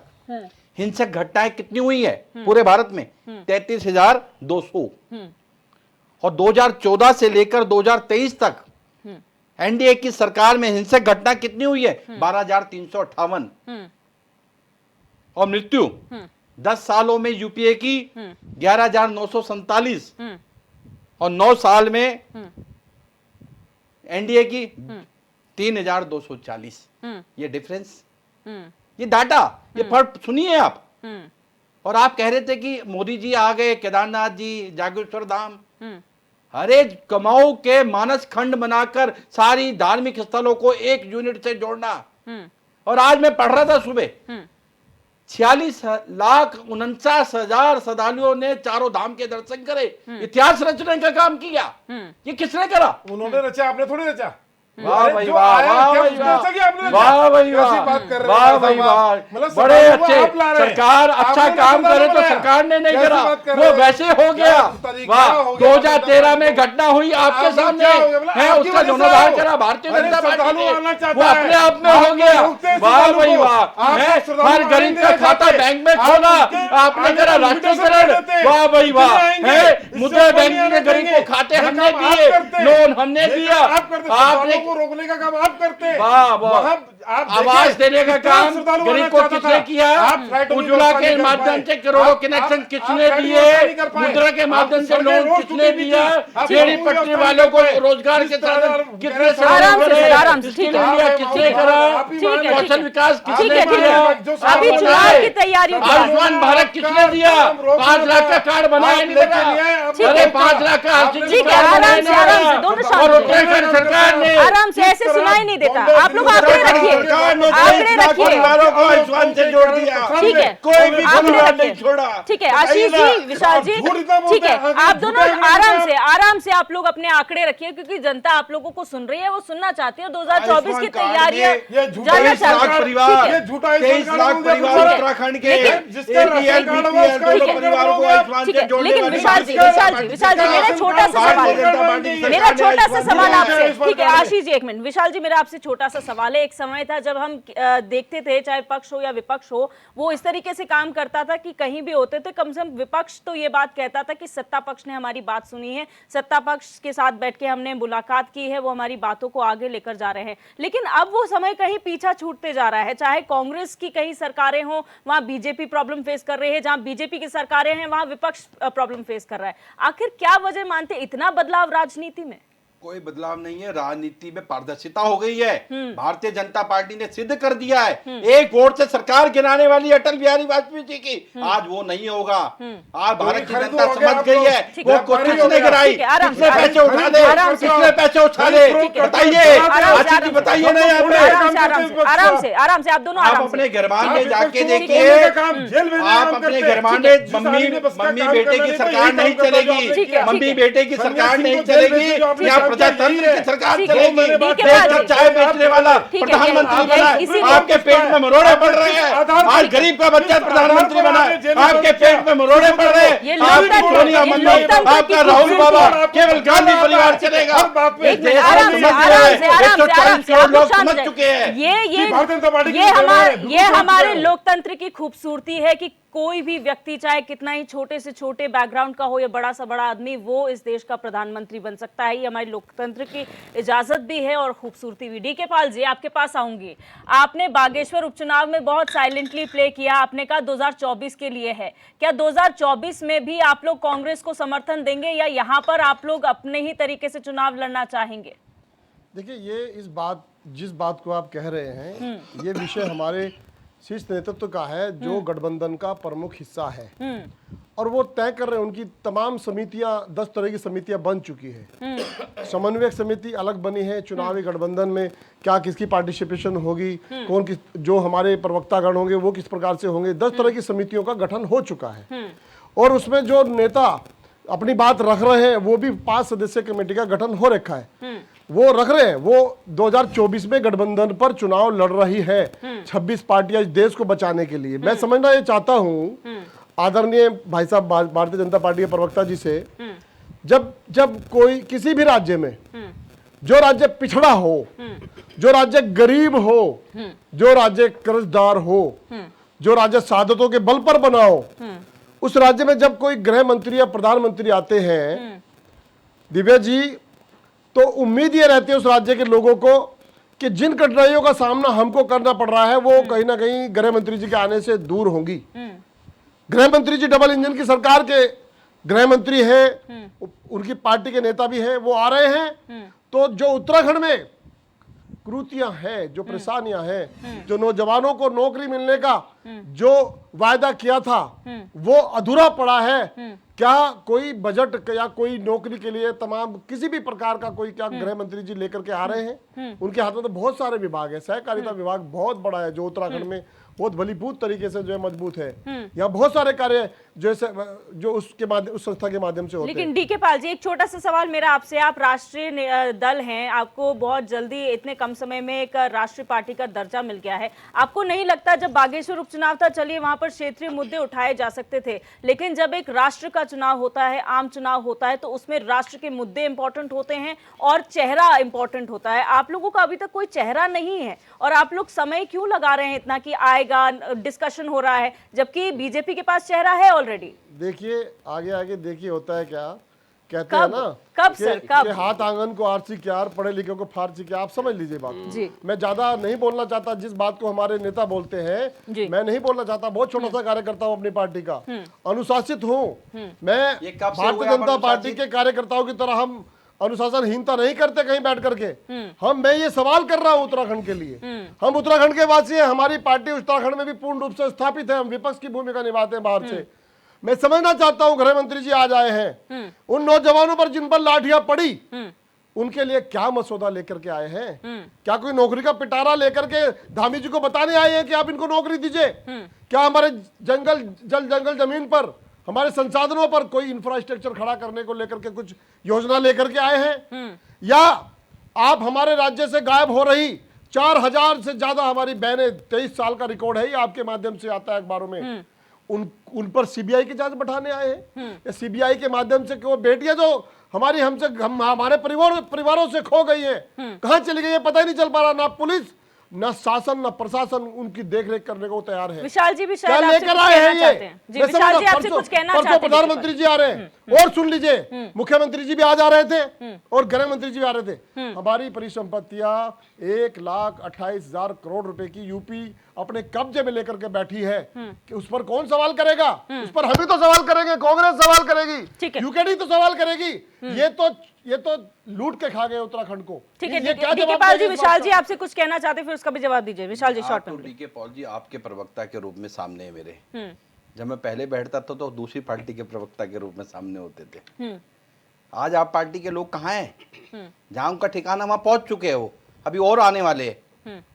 Speaker 3: हिंसक घटनाएं कितनी हुई है पूरे भारत में? 33,200। और 2014 से लेकर 2023 तक एनडीए की सरकार में हिंसक घटना कितनी हुई है? 12,358। और मृत्यु 10 सालों में यूपीए की 11,947 और 9 साल में एनडीए की 3,240। ये डिफरेंस, ये डाटा, ये फर्क सुनिए आप। और आप कह रहे थे कि मोदी जी आ गए, केदारनाथ जी, जागेश्वर धाम, अरे कमाऊ के मानस खंड बनाकर सारी धार्मिक स्थलों को एक यूनिट से जोड़ना। और आज मैं पढ़ रहा था सुबह, 46,49,000 श्रद्धालुओं ने चारों धाम के दर्शन करे। इतिहास रचने का काम किया। ये किसने करा?
Speaker 2: उन्होंने रचा, आपने थोड़ी रचा।
Speaker 3: वाह भाई वाह, वाह भाई वाह, वाह भाई वाह, वाह भाई वाह, बड़े अच्छे। सरकार अच्छा काम करे तो सरकार ने नहीं करा, वो वैसे हो गया। वाह, 2013 में घटना हुई आपके सामने है, उसका जोनाधार करा भारतीय जनता पार्टी ने, वो अपने आप में हो गया। वाह भाई वाह, हर गरीब का खाता बैंक में खोला आपने, करा राष्ट्रीयकरण। वाह भाई वाह, है मुद्रा बैंक में गरीब को खाते हमने दिए, लोन हमने दिया, आपने
Speaker 2: रोकने का काम आप करते हैं।
Speaker 3: वाह वाह, आवाज देने का काम गरीब को किसने किया? उज्ज्वला के माध्यम से करोड़ों कनेक्शन किसने दिए? मुद्रा के माध्यम से लोन किसने दिया? रेहड़ी पटरी वालों को रोजगार के साधन किसने किसने करा? कौशल विकास किसने किया?
Speaker 1: अभी चुनाव की तैयारी,
Speaker 3: आयुष्मान भारत किसने दिया? 5 लाख का कार्ड बनाया नहीं था, अरे 5 लाख का और उत्तराखंड सरकार ने
Speaker 1: आराम से, ऐसे सुनाई नहीं देता। आप लोग आंकड़े रखिए, आंकड़े रखिए, ठीक है,
Speaker 3: कोई भी
Speaker 1: आंकड़े रखिए,
Speaker 3: छोड़ा।
Speaker 1: ठीक है। आशीष जी, विशाल जी, ठीक है, आप दोनों आराम से आप लोग अपने आंकड़े रखिए, क्योंकि जनता आप लोगों को सुन रही है, वो सुनना चाहती है 2024 की तैयारियां जानना चाहती है।
Speaker 3: परिवार, 23 लाख परिवार उत्तराखंड के,
Speaker 1: लेकिन विशाल जी, मेरा छोटा सा सवाल आपसे, ठीक है आशीष जी, एक मिनट। विशाल जी, मेरा आपसे छोटा सा सवाल है। एक समय था जब हम देखते थे, चाहे पक्ष हो या विपक्ष हो, वो इस तरीके से काम करता था कि कहीं भी होते थे, कम से कम विपक्ष तो ये बात कहता था कि सत्ता पक्ष ने हमारी बात सुनी है, सत्ता पक्ष के साथ बैठ के हमने मुलाकात की है, वो हमारी बातों को आगे लेकर जा रहे हैं। लेकिन अब वो समय कहीं पीछा छूटते जा रहा है। चाहे कांग्रेस की कई सरकारें हों, वहां बीजेपी प्रॉब्लम फेस कर रही है, जहां बीजेपी की सरकारें हैं वहां विपक्ष प्रॉब्लम फेस कर रहा है। आखिर क्या वजह मानते इतना बदलाव राजनीति में?
Speaker 3: कोई बदलाव नहीं है, राजनीति में पारदर्शिता हो गई है। भारतीय जनता पार्टी ने सिद्ध कर दिया है, एक वोट से सरकार गिराने वाली अटल बिहारी वाजपेयी जी की, आज वो नहीं होगा। आज भारत की जनता समझ गई है वो किसने गिराई, किसने पैसे उठा दे, किसने पैसे उठा दे, बताइए आशीष जी, बताइए ना।
Speaker 1: आराम से आप दोनों
Speaker 3: आप अपने घरवान में जाके देखिए, आप अपने घरवान में मम्मी बेटे की सरकार नहीं चलेगी, मम्मी बेटे की सरकार नहीं चलेगी, प्रजातंत्र की सरकार चलेगी। देश का चाय बेचने वाला प्रधानमंत्री बना है, आपके पेट में मरोड़े पड़ रहे हैं। आज गरीब का बच्चा प्रधानमंत्री बना है, आपके पेट में मरोड़े पड़ रहे हैं। आपकी सोनिया गांधी, आपका राहुल बाबा, केवल गांधी परिवार चलेगा। 140 करोड़ लोग समझ चुके हैं।
Speaker 1: ये हमारे लोकतंत्र की खूबसूरती है कि कोई भी व्यक्ति, चाहे कितना ही छोटे से छोटे बैकग्राउंड का हो या बड़ा सा बड़ा आदमी, वो इस देश का प्रधानमंत्री बन सकता है। ये हमारे लोकतंत्र की इजाजत भी है और खूबसूरती भी। डी के पाल जी, आपके पास आऊंगी। आपने बागेश्वर उपचुनाव में बहुत साइलेंटली प्ले किया, आपने कहा 2024 के लिए है। क्या 2024 में भी आप लोग कांग्रेस को समर्थन देंगे या यहाँ पर आप लोग अपने ही तरीके से चुनाव लड़ना चाहेंगे?
Speaker 4: देखिए, ये जिस बात को आप कह रहे हैं, ये विषय हमारे शीर्ष नेतृत्व का है, जो गठबंधन का प्रमुख हिस्सा है, और वो तय कर रहे हैं। उनकी तमाम समितियां, 10 तरह की समितियां बन चुकी है। समन्वयक समिति अलग बनी है, चुनावी गठबंधन में क्या किसकी पार्टिसिपेशन होगी, कौन किस, जो हमारे प्रवक्तागण होंगे वो किस प्रकार से होंगे, 10 तरह की समितियों का गठन हो चुका है। और उसमें जो नेता अपनी बात रख रहे हैं, वो भी 5 सदस्यीय कमेटी का गठन हो रखा है, वो रख रहे हैं। वो 2024 में गठबंधन पर चुनाव लड़ रही है, 26 पार्टियां इस देश को बचाने के लिए। मैं समझना ये चाहता हूं आदरणीय भाई साहब भारतीय जनता पार्टी के प्रवक्ता जी से, जब कोई किसी भी राज्य में, जो राज्य पिछड़ा हो, जो राज्य गरीब हो, जो राज्य कर्जदार हो, जो राज्य सादतों के बल पर बना हो, उस राज्य में जब कोई गृह मंत्री या प्रधानमंत्री आते हैं, दिव्या जी, तो उम्मीद ये रहती है उस राज्य के लोगों को कि जिन कठिनाइयों का सामना हमको करना पड़ रहा है वो कहीं ना कहीं गृह मंत्री जी के आने से दूर होंगी। गृह मंत्री जी डबल इंजन की सरकार के गृह मंत्री है, उनकी पार्टी के नेता भी हैं, वो आ रहे हैं। तो जो उत्तराखंड में कुरीतियां हैं, जो परेशानियां हैं, जो नौजवानों को नौकरी मिलने का जो वायदा किया था वो अधूरा पड़ा है। क्या कोई बजट या कोई नौकरी के लिए तमाम किसी भी प्रकार का कोई क्या गृह मंत्री जी लेकर के आ रहे हैं? उनके हाथ में तो बहुत सारे विभाग है, सहकारिता विभाग बहुत बड़ा है जो उत्तराखंड में बहुत भलीभूत तरीके से जो है मजबूत है। यहाँ बहुत सारे कार्य जो उसके माध्यम उस संस्था के माध्यम से होते हैं।
Speaker 1: लेकिन डीके पाल जी, एक छोटा सा सवाल मेरा आपसे, आप राष्ट्रीय दल हैं, आपको बहुत जल्दी इतने कम समय में एक राष्ट्रीय पार्टी का दर्जा मिल गया है, आपको नहीं लगता जब बागेश्वर उपचुनाव था, चलिए वहां पर क्षेत्रीय मुद्दे उठाए जा सकते थे, लेकिन जब एक राष्ट्र का चुनाव होता है, आम चुनाव होता है, तो उसमें राष्ट्र के मुद्दे इंपॉर्टेंट होते हैं और चेहरा इंपॉर्टेंट होता है। आप लोगों का अभी तक कोई चेहरा नहीं है और आप लोग समय क्यों लगा रहे हैं इतना कि आएगा, डिस्कशन हो रहा है, जबकि बीजेपी के पास चेहरा है ऑलरेडी?
Speaker 4: देखिए आगे आगे देखिए होता है क्या, कहते हैं ना
Speaker 1: कब सर, कब?
Speaker 4: कि हाथ आंगन को आरसी क्यार, पढ़े लिखे को फारसी क्या, आप समझ लीजिए बात
Speaker 1: जी।
Speaker 4: मैं ज्यादा नहीं बोलना चाहता, जिस बात को हमारे नेता बोलते हैं मैं नहीं बोलना चाहता। बहुत छोटा सा कार्यकर्ता हूँ अपनी पार्टी का, अनुशासित हूँ मैं।
Speaker 3: ये कब से
Speaker 4: भारतीय
Speaker 3: हुए आप
Speaker 4: जनता पार्टी
Speaker 3: अनुशासित?
Speaker 4: के कार्यकर्ताओं की तरह हम अनुशासनहीनता नहीं करते कहीं बैठ करके। मैं ये सवाल कर रहा हूँ उत्तराखंड के लिए, हम उत्तराखंड के वासी हैं, हमारी पार्टी उत्तराखंड में भी पूर्ण रूप से स्थापित है, हम विपक्ष की भूमिका निभाते हैं बाहर से। मैं समझना चाहता हूं गृह मंत्री जी आज आए हैं, उन नौजवानों पर जिन पर लाठियां पड़ी उनके लिए क्या मसौदा लेकर के आए हैं? क्या कोई नौकरी का पिटारा लेकर के धामी जी को बताने आए हैं कि आप इनको नौकरी दीजिए? क्या हमारे जंगल जमीन पर, हमारे संसाधनों पर कोई इंफ्रास्ट्रक्चर खड़ा करने को लेकर के कुछ योजना लेकर के आए हैं? या आप हमारे राज्य से गायब हो रही 4000 से ज्यादा हमारी बहनें, 23 साल का रिकॉर्ड है, ये आपके माध्यम से आता है अखबारों में, उन पर सीबीआई की जांच बैठाने आए हैं? या सीबीआई के माध्यम से वो बेटियां जो हमारे परिवारों से खो गई है, कहां चली गई है पता ही नहीं चल पा रहा। ना पुलिस, ना शासन, ना प्रशासन उनकी देखरेख करने को तैयार है।
Speaker 1: विशाल जी भी
Speaker 4: क्या
Speaker 1: शायद
Speaker 4: लेकर आए हैं ये?
Speaker 1: जी, विशाल जी आपसे कुछ कहना चाहते हैं?
Speaker 4: प्रधानमंत्री जी आ रहे हैं और सुन लीजिए, मुख्यमंत्री जी भी आज आ रहे थे और गृह मंत्री जी भी आ रहे थे। हमारी परिसंपत्तियां 1,28,000 करोड़ रुपए की यूपी अपने कब्जे में लेकर के बैठी है कि उस पर कौन सवाल करेगा? उस पर हम ही तो सवाल करेंगे, कांग्रेस सवाल
Speaker 1: ठीक
Speaker 4: करेगी,
Speaker 1: है।
Speaker 4: यूकेडी तो सवाल करेगी। ये तो लूट के खा गए उत्तराखंड को।
Speaker 1: ठीक है,
Speaker 4: ये क्या
Speaker 1: डीके
Speaker 4: जवाब
Speaker 1: पाल जी,
Speaker 4: देंगे इस
Speaker 1: विशाल
Speaker 4: बात
Speaker 1: जी
Speaker 4: का?
Speaker 1: आपसे कुछ कहना चाहते हैं, फिर उसका भी जवाब दीजिए। विशाल जी शॉर्ट
Speaker 3: तो
Speaker 1: में।
Speaker 3: डीके पॉल जी आपके प्रवक्ता के रूप में सामने है मेरे। जब मैं पहले बैठता था तो दूसरी पार्टी के प्रवक्ता के रूप में सामने होते थे। आज आप पार्टी के लोग कहाँ हैं? जहाँ उनका ठिकाना वहां पहुंच चुके हो, अभी और आने वाले हैं।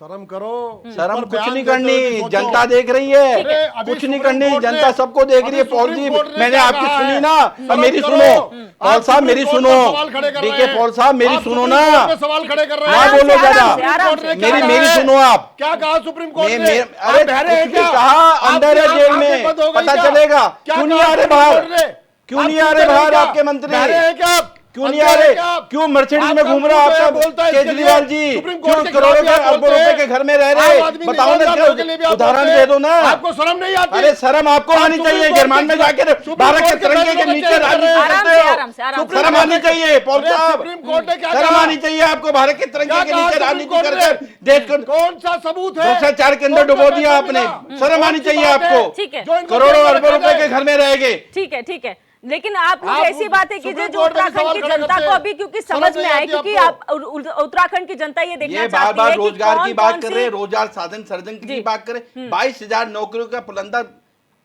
Speaker 4: शर्म करो,
Speaker 3: शर्म
Speaker 4: पर
Speaker 3: कुछ
Speaker 4: बयान
Speaker 3: नहीं
Speaker 4: देते हुए भी
Speaker 3: करनी,
Speaker 4: सोचो।
Speaker 3: जनता देख रही है,
Speaker 4: अरे, अभी
Speaker 3: कुछ नहीं
Speaker 4: सुप्रीम
Speaker 3: करनी,
Speaker 4: कोर्ट ने-
Speaker 3: जनता सबको देख रही है।
Speaker 4: अभी
Speaker 3: पॉल जी
Speaker 4: सुप्रीम कोर्ट ने
Speaker 3: मैंने
Speaker 4: क्या
Speaker 3: आपकी
Speaker 4: कहा
Speaker 3: सुनी
Speaker 4: है?
Speaker 3: ना,
Speaker 4: शर्म
Speaker 3: अब मेरी
Speaker 4: करो।
Speaker 3: सुनो पॉल
Speaker 4: आप
Speaker 3: साहब, मेरी
Speaker 4: सुप्रीम
Speaker 3: सुनो,
Speaker 4: कोर्ट में सवाल खड़े कर रहे
Speaker 3: डीके
Speaker 4: हैं।
Speaker 3: पॉल साहब मेरी
Speaker 4: आप
Speaker 3: सुनो
Speaker 4: सुप्रीम
Speaker 3: ना,
Speaker 4: कोर्ट में सवाल खड़े कर रहे
Speaker 3: ना
Speaker 4: हैं।
Speaker 3: बोलो
Speaker 1: आराम से,
Speaker 3: ज्यादा,
Speaker 1: आराम से।
Speaker 3: मेरी सुनो आप।
Speaker 4: क्या कहा सुप्रीम कोर्ट ने?
Speaker 3: अरे
Speaker 4: आप बहरे हैं
Speaker 3: कुछ भी
Speaker 4: क्या?
Speaker 3: कहा, अंदर है
Speaker 4: आपकी
Speaker 3: जेल
Speaker 4: आंखें
Speaker 3: में,
Speaker 4: बंद हो गई
Speaker 3: पता
Speaker 4: क्या?
Speaker 3: चलेगा।
Speaker 4: क्या
Speaker 3: क्यों नहीं
Speaker 4: कहा
Speaker 3: आ रहे
Speaker 4: सुप्रीम
Speaker 3: बाहर?
Speaker 4: कोर्ट ने?
Speaker 3: क्यों
Speaker 4: आप
Speaker 3: नहीं आ रहे
Speaker 4: सुनते
Speaker 3: बाहर
Speaker 4: क्या?
Speaker 3: आपके मंत्री?
Speaker 4: बहरे हैं क्या आप?
Speaker 3: क्यों नहीं
Speaker 4: अंदर
Speaker 3: आ
Speaker 4: हैं
Speaker 3: रहे?
Speaker 4: क्या आप?
Speaker 3: क्यों मर्सिडीज में
Speaker 4: आपका
Speaker 3: घूम रहा
Speaker 4: मुंह तो
Speaker 3: आपका
Speaker 4: बोलता है इसके
Speaker 3: केजरीवाल
Speaker 4: लिए।
Speaker 3: जी?
Speaker 4: सुप्रीम
Speaker 3: क्यों
Speaker 4: कोर्ट के
Speaker 3: करोड़ों
Speaker 4: खिलाफ
Speaker 3: के
Speaker 4: भी आप
Speaker 3: अरबों
Speaker 4: बोलते
Speaker 3: रुपए
Speaker 4: हैं।
Speaker 3: के घर में रह
Speaker 4: आम
Speaker 3: रहे?
Speaker 4: आदमी
Speaker 3: बताओ ना,
Speaker 4: निवास के लिए भी आप
Speaker 3: उदाहरण
Speaker 4: बोलते
Speaker 3: दे
Speaker 4: हैं।
Speaker 3: दो ना।
Speaker 4: आपको शर्म नहीं आती?
Speaker 3: अरे शर्म आपको आनी
Speaker 4: सुप्रीम
Speaker 3: चाहिए,
Speaker 4: कोर्ट
Speaker 3: जर्मान में
Speaker 4: के-
Speaker 3: जाके
Speaker 4: सुप्रीम
Speaker 3: भारत के
Speaker 4: कोर्ट के
Speaker 3: तिरंगे के
Speaker 4: फैसलों
Speaker 3: नीचे
Speaker 4: का चयन कर रहे हैं।
Speaker 3: राजनीति
Speaker 1: आराम
Speaker 3: करते
Speaker 1: से,
Speaker 3: हो।
Speaker 1: आराम से, आराम से।
Speaker 3: शर्म आनी चाहिए पॉल
Speaker 4: अरे
Speaker 3: साहब,
Speaker 4: सुप्रीम कोर्ट ने क्या
Speaker 3: शर्म
Speaker 4: कहा?
Speaker 3: आनी चाहिए आपको। भारत के तिरंगे
Speaker 4: क्या
Speaker 3: के
Speaker 4: कहा
Speaker 3: नीचे
Speaker 4: सुप्रीम
Speaker 3: राजनीति
Speaker 4: कोर्ट
Speaker 3: कर
Speaker 4: ने?
Speaker 3: कर देश को
Speaker 4: कौन सा सबूत है?
Speaker 3: भ्रष्टाचार के अंदर
Speaker 4: कौन सा
Speaker 3: डुबो दिया
Speaker 4: फैसला
Speaker 3: आपने।
Speaker 4: मिला?
Speaker 3: शर्म आनी
Speaker 4: कौन सी
Speaker 3: चाहिए
Speaker 4: बात है?
Speaker 3: आपको।
Speaker 1: ठीक है।
Speaker 4: जो इनको
Speaker 3: करोड़ों
Speaker 4: जेल में
Speaker 3: अरबों
Speaker 4: रखा
Speaker 3: रुपए
Speaker 4: जाए।
Speaker 3: के घर में रह गए।
Speaker 1: ठीक है, ठीक है, लेकिन आप लोग
Speaker 4: आप
Speaker 1: ऐसी बातें कीजिए
Speaker 4: सुप्रीम
Speaker 1: जो
Speaker 4: कोर्ट में
Speaker 1: उत्तराखंड
Speaker 4: सवाल
Speaker 1: की
Speaker 4: खड़े
Speaker 1: जनता
Speaker 4: करते
Speaker 1: को
Speaker 4: हैं।
Speaker 1: अभी क्योंकि
Speaker 4: समझ
Speaker 1: समझ में
Speaker 4: नहीं
Speaker 1: आए,
Speaker 4: आती
Speaker 1: क्योंकि
Speaker 4: आपको।
Speaker 1: आप उत्तराखंड की जनता ये देखना
Speaker 3: ये बार
Speaker 1: चाहती
Speaker 3: बार
Speaker 1: है कि
Speaker 3: रोजगार की बात
Speaker 1: कौन
Speaker 3: कर रहे हैं,
Speaker 1: सी-
Speaker 3: रोजगार साधन सर्जन की
Speaker 1: जी।
Speaker 3: बात करें। 22,000 नौकरियों का पुलंदा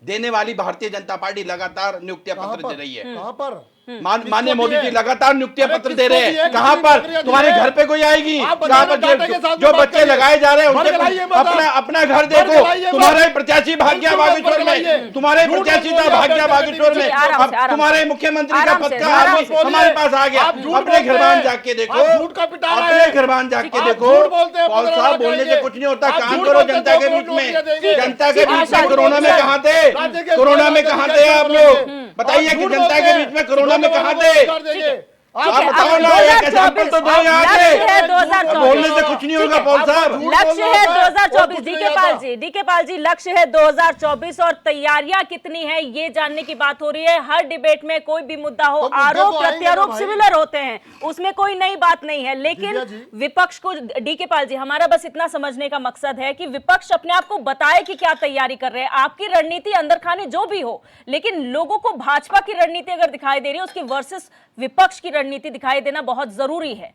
Speaker 3: देने वाली भारतीय जनता पार्टी लगातार नियुक्तियां
Speaker 4: कहाँ
Speaker 3: पत्र
Speaker 4: पर?
Speaker 3: दे रही है।
Speaker 4: कहाँ पर?
Speaker 3: माननीय
Speaker 4: किसको
Speaker 3: मोदी
Speaker 4: दिए?
Speaker 3: जी लगातार नियुक्तियां
Speaker 4: अरे
Speaker 3: पत्र
Speaker 4: किसको
Speaker 3: दे रहे
Speaker 4: दिए?
Speaker 3: हैं। कहाँ
Speaker 4: किसकी
Speaker 3: पर?
Speaker 4: नौकरियां
Speaker 3: तुम्हारे
Speaker 4: दिए?
Speaker 3: घर पे कोई आएगी?
Speaker 4: आप
Speaker 3: कहाँ
Speaker 4: बताइए,
Speaker 3: पर?
Speaker 4: डाटा के साथ
Speaker 3: जो
Speaker 4: में बात
Speaker 3: बच्चे
Speaker 4: करिए।
Speaker 3: लगाए जा रहे हैं उनके
Speaker 4: बरगलाइए मत आप।
Speaker 3: अपना घर देखो।
Speaker 4: बरगलाइए मत।
Speaker 3: तुम्हारे प्रत्याशी भाग्या
Speaker 4: बिल्कुल
Speaker 3: बागेश्वर
Speaker 4: बरगलाइए।
Speaker 3: में, तुम्हारे
Speaker 4: झूठ
Speaker 3: प्रत्याशी
Speaker 4: बोल
Speaker 3: था
Speaker 4: रहे हैं,
Speaker 3: भाग्या
Speaker 4: आप
Speaker 3: बागेश्वर
Speaker 4: डरते
Speaker 3: में।
Speaker 1: नहीं, आराम
Speaker 3: अब
Speaker 1: से, आराम
Speaker 3: तुम्हारे
Speaker 1: से।
Speaker 3: मुख्यमंत्री का
Speaker 1: आराम
Speaker 3: पद
Speaker 1: से,
Speaker 3: का
Speaker 1: आराम
Speaker 3: आदमी
Speaker 1: से।
Speaker 3: हमारे पास आ गया।
Speaker 4: आप झूठ
Speaker 3: अपने
Speaker 4: बोलते
Speaker 3: घरबान
Speaker 4: हैं।
Speaker 3: जाके देखो,
Speaker 4: आप झूठ का पिटा रहे
Speaker 3: अपने
Speaker 4: हैं।
Speaker 3: घरबान जाके
Speaker 4: आप
Speaker 3: देखो।
Speaker 4: झूठ बोलते हैं,
Speaker 3: पॉल
Speaker 4: पत्रकार
Speaker 3: साहब बोलने से
Speaker 4: कहेंगे।
Speaker 3: कुछ नहीं होता।
Speaker 4: आप
Speaker 3: काम
Speaker 4: झूठ
Speaker 3: करो
Speaker 4: बोलते
Speaker 3: जनता
Speaker 4: हैं,
Speaker 3: के
Speaker 4: तो
Speaker 3: बीच में।
Speaker 4: नौकरियां देंगे।
Speaker 3: जनता के
Speaker 1: ठीक है,
Speaker 3: बीच में
Speaker 1: विशाल जी,
Speaker 3: कोरोना में
Speaker 1: विशाल।
Speaker 3: कहाँ थे?
Speaker 4: राज्य के
Speaker 3: कोरोना में
Speaker 4: सरकार
Speaker 3: कहाँ
Speaker 4: का
Speaker 3: थे आप
Speaker 4: अधिकारी
Speaker 3: लोग?
Speaker 4: करेंगे।
Speaker 3: बताइए
Speaker 4: आप
Speaker 3: कि
Speaker 4: झूठ
Speaker 3: जनता
Speaker 4: बोलते
Speaker 3: के
Speaker 4: हैं।
Speaker 3: बीच में कोरोना में कहाँ
Speaker 4: नौजवानों को
Speaker 3: थे?
Speaker 4: रोजगार देंगे।
Speaker 1: ठीक है,
Speaker 3: बताओ
Speaker 1: अब
Speaker 3: ना, एक example तो दो यहाँ के।
Speaker 1: लक्ष्य है 2024।
Speaker 3: बोलने से कुछ नहीं होगा पॉल साहब।
Speaker 1: लक्ष्य है 2024। डीके पाल जी, लक्ष्य है 2024 और तैयारियां कितनी है ये जानने की बात हो रही है। हर डिबेट में कोई भी मुद्दा हो,
Speaker 4: तो मुद्दे
Speaker 1: आरोप
Speaker 4: तो आएंगे ना
Speaker 1: प्रत्यारोप
Speaker 4: भाई।
Speaker 1: सिमिलर होते हैं, उसमें कोई नई बात नहीं है। लेकिन
Speaker 4: दिव्या जी।
Speaker 1: विपक्ष को, डीके पाल जी, हमारा बस इतना समझने का मकसद है कि विपक्ष अपने आप को बताए कि क्या तैयारी कर रहे हैं। आपकी रणनीति अंदर खाने जो भी हो, लेकिन लोगों को भाजपा की रणनीति अगर दिखाई दे रही है, उसकी वर्सेस विपक्ष की रणनीति दिखाई देना बहुत जरूरी है।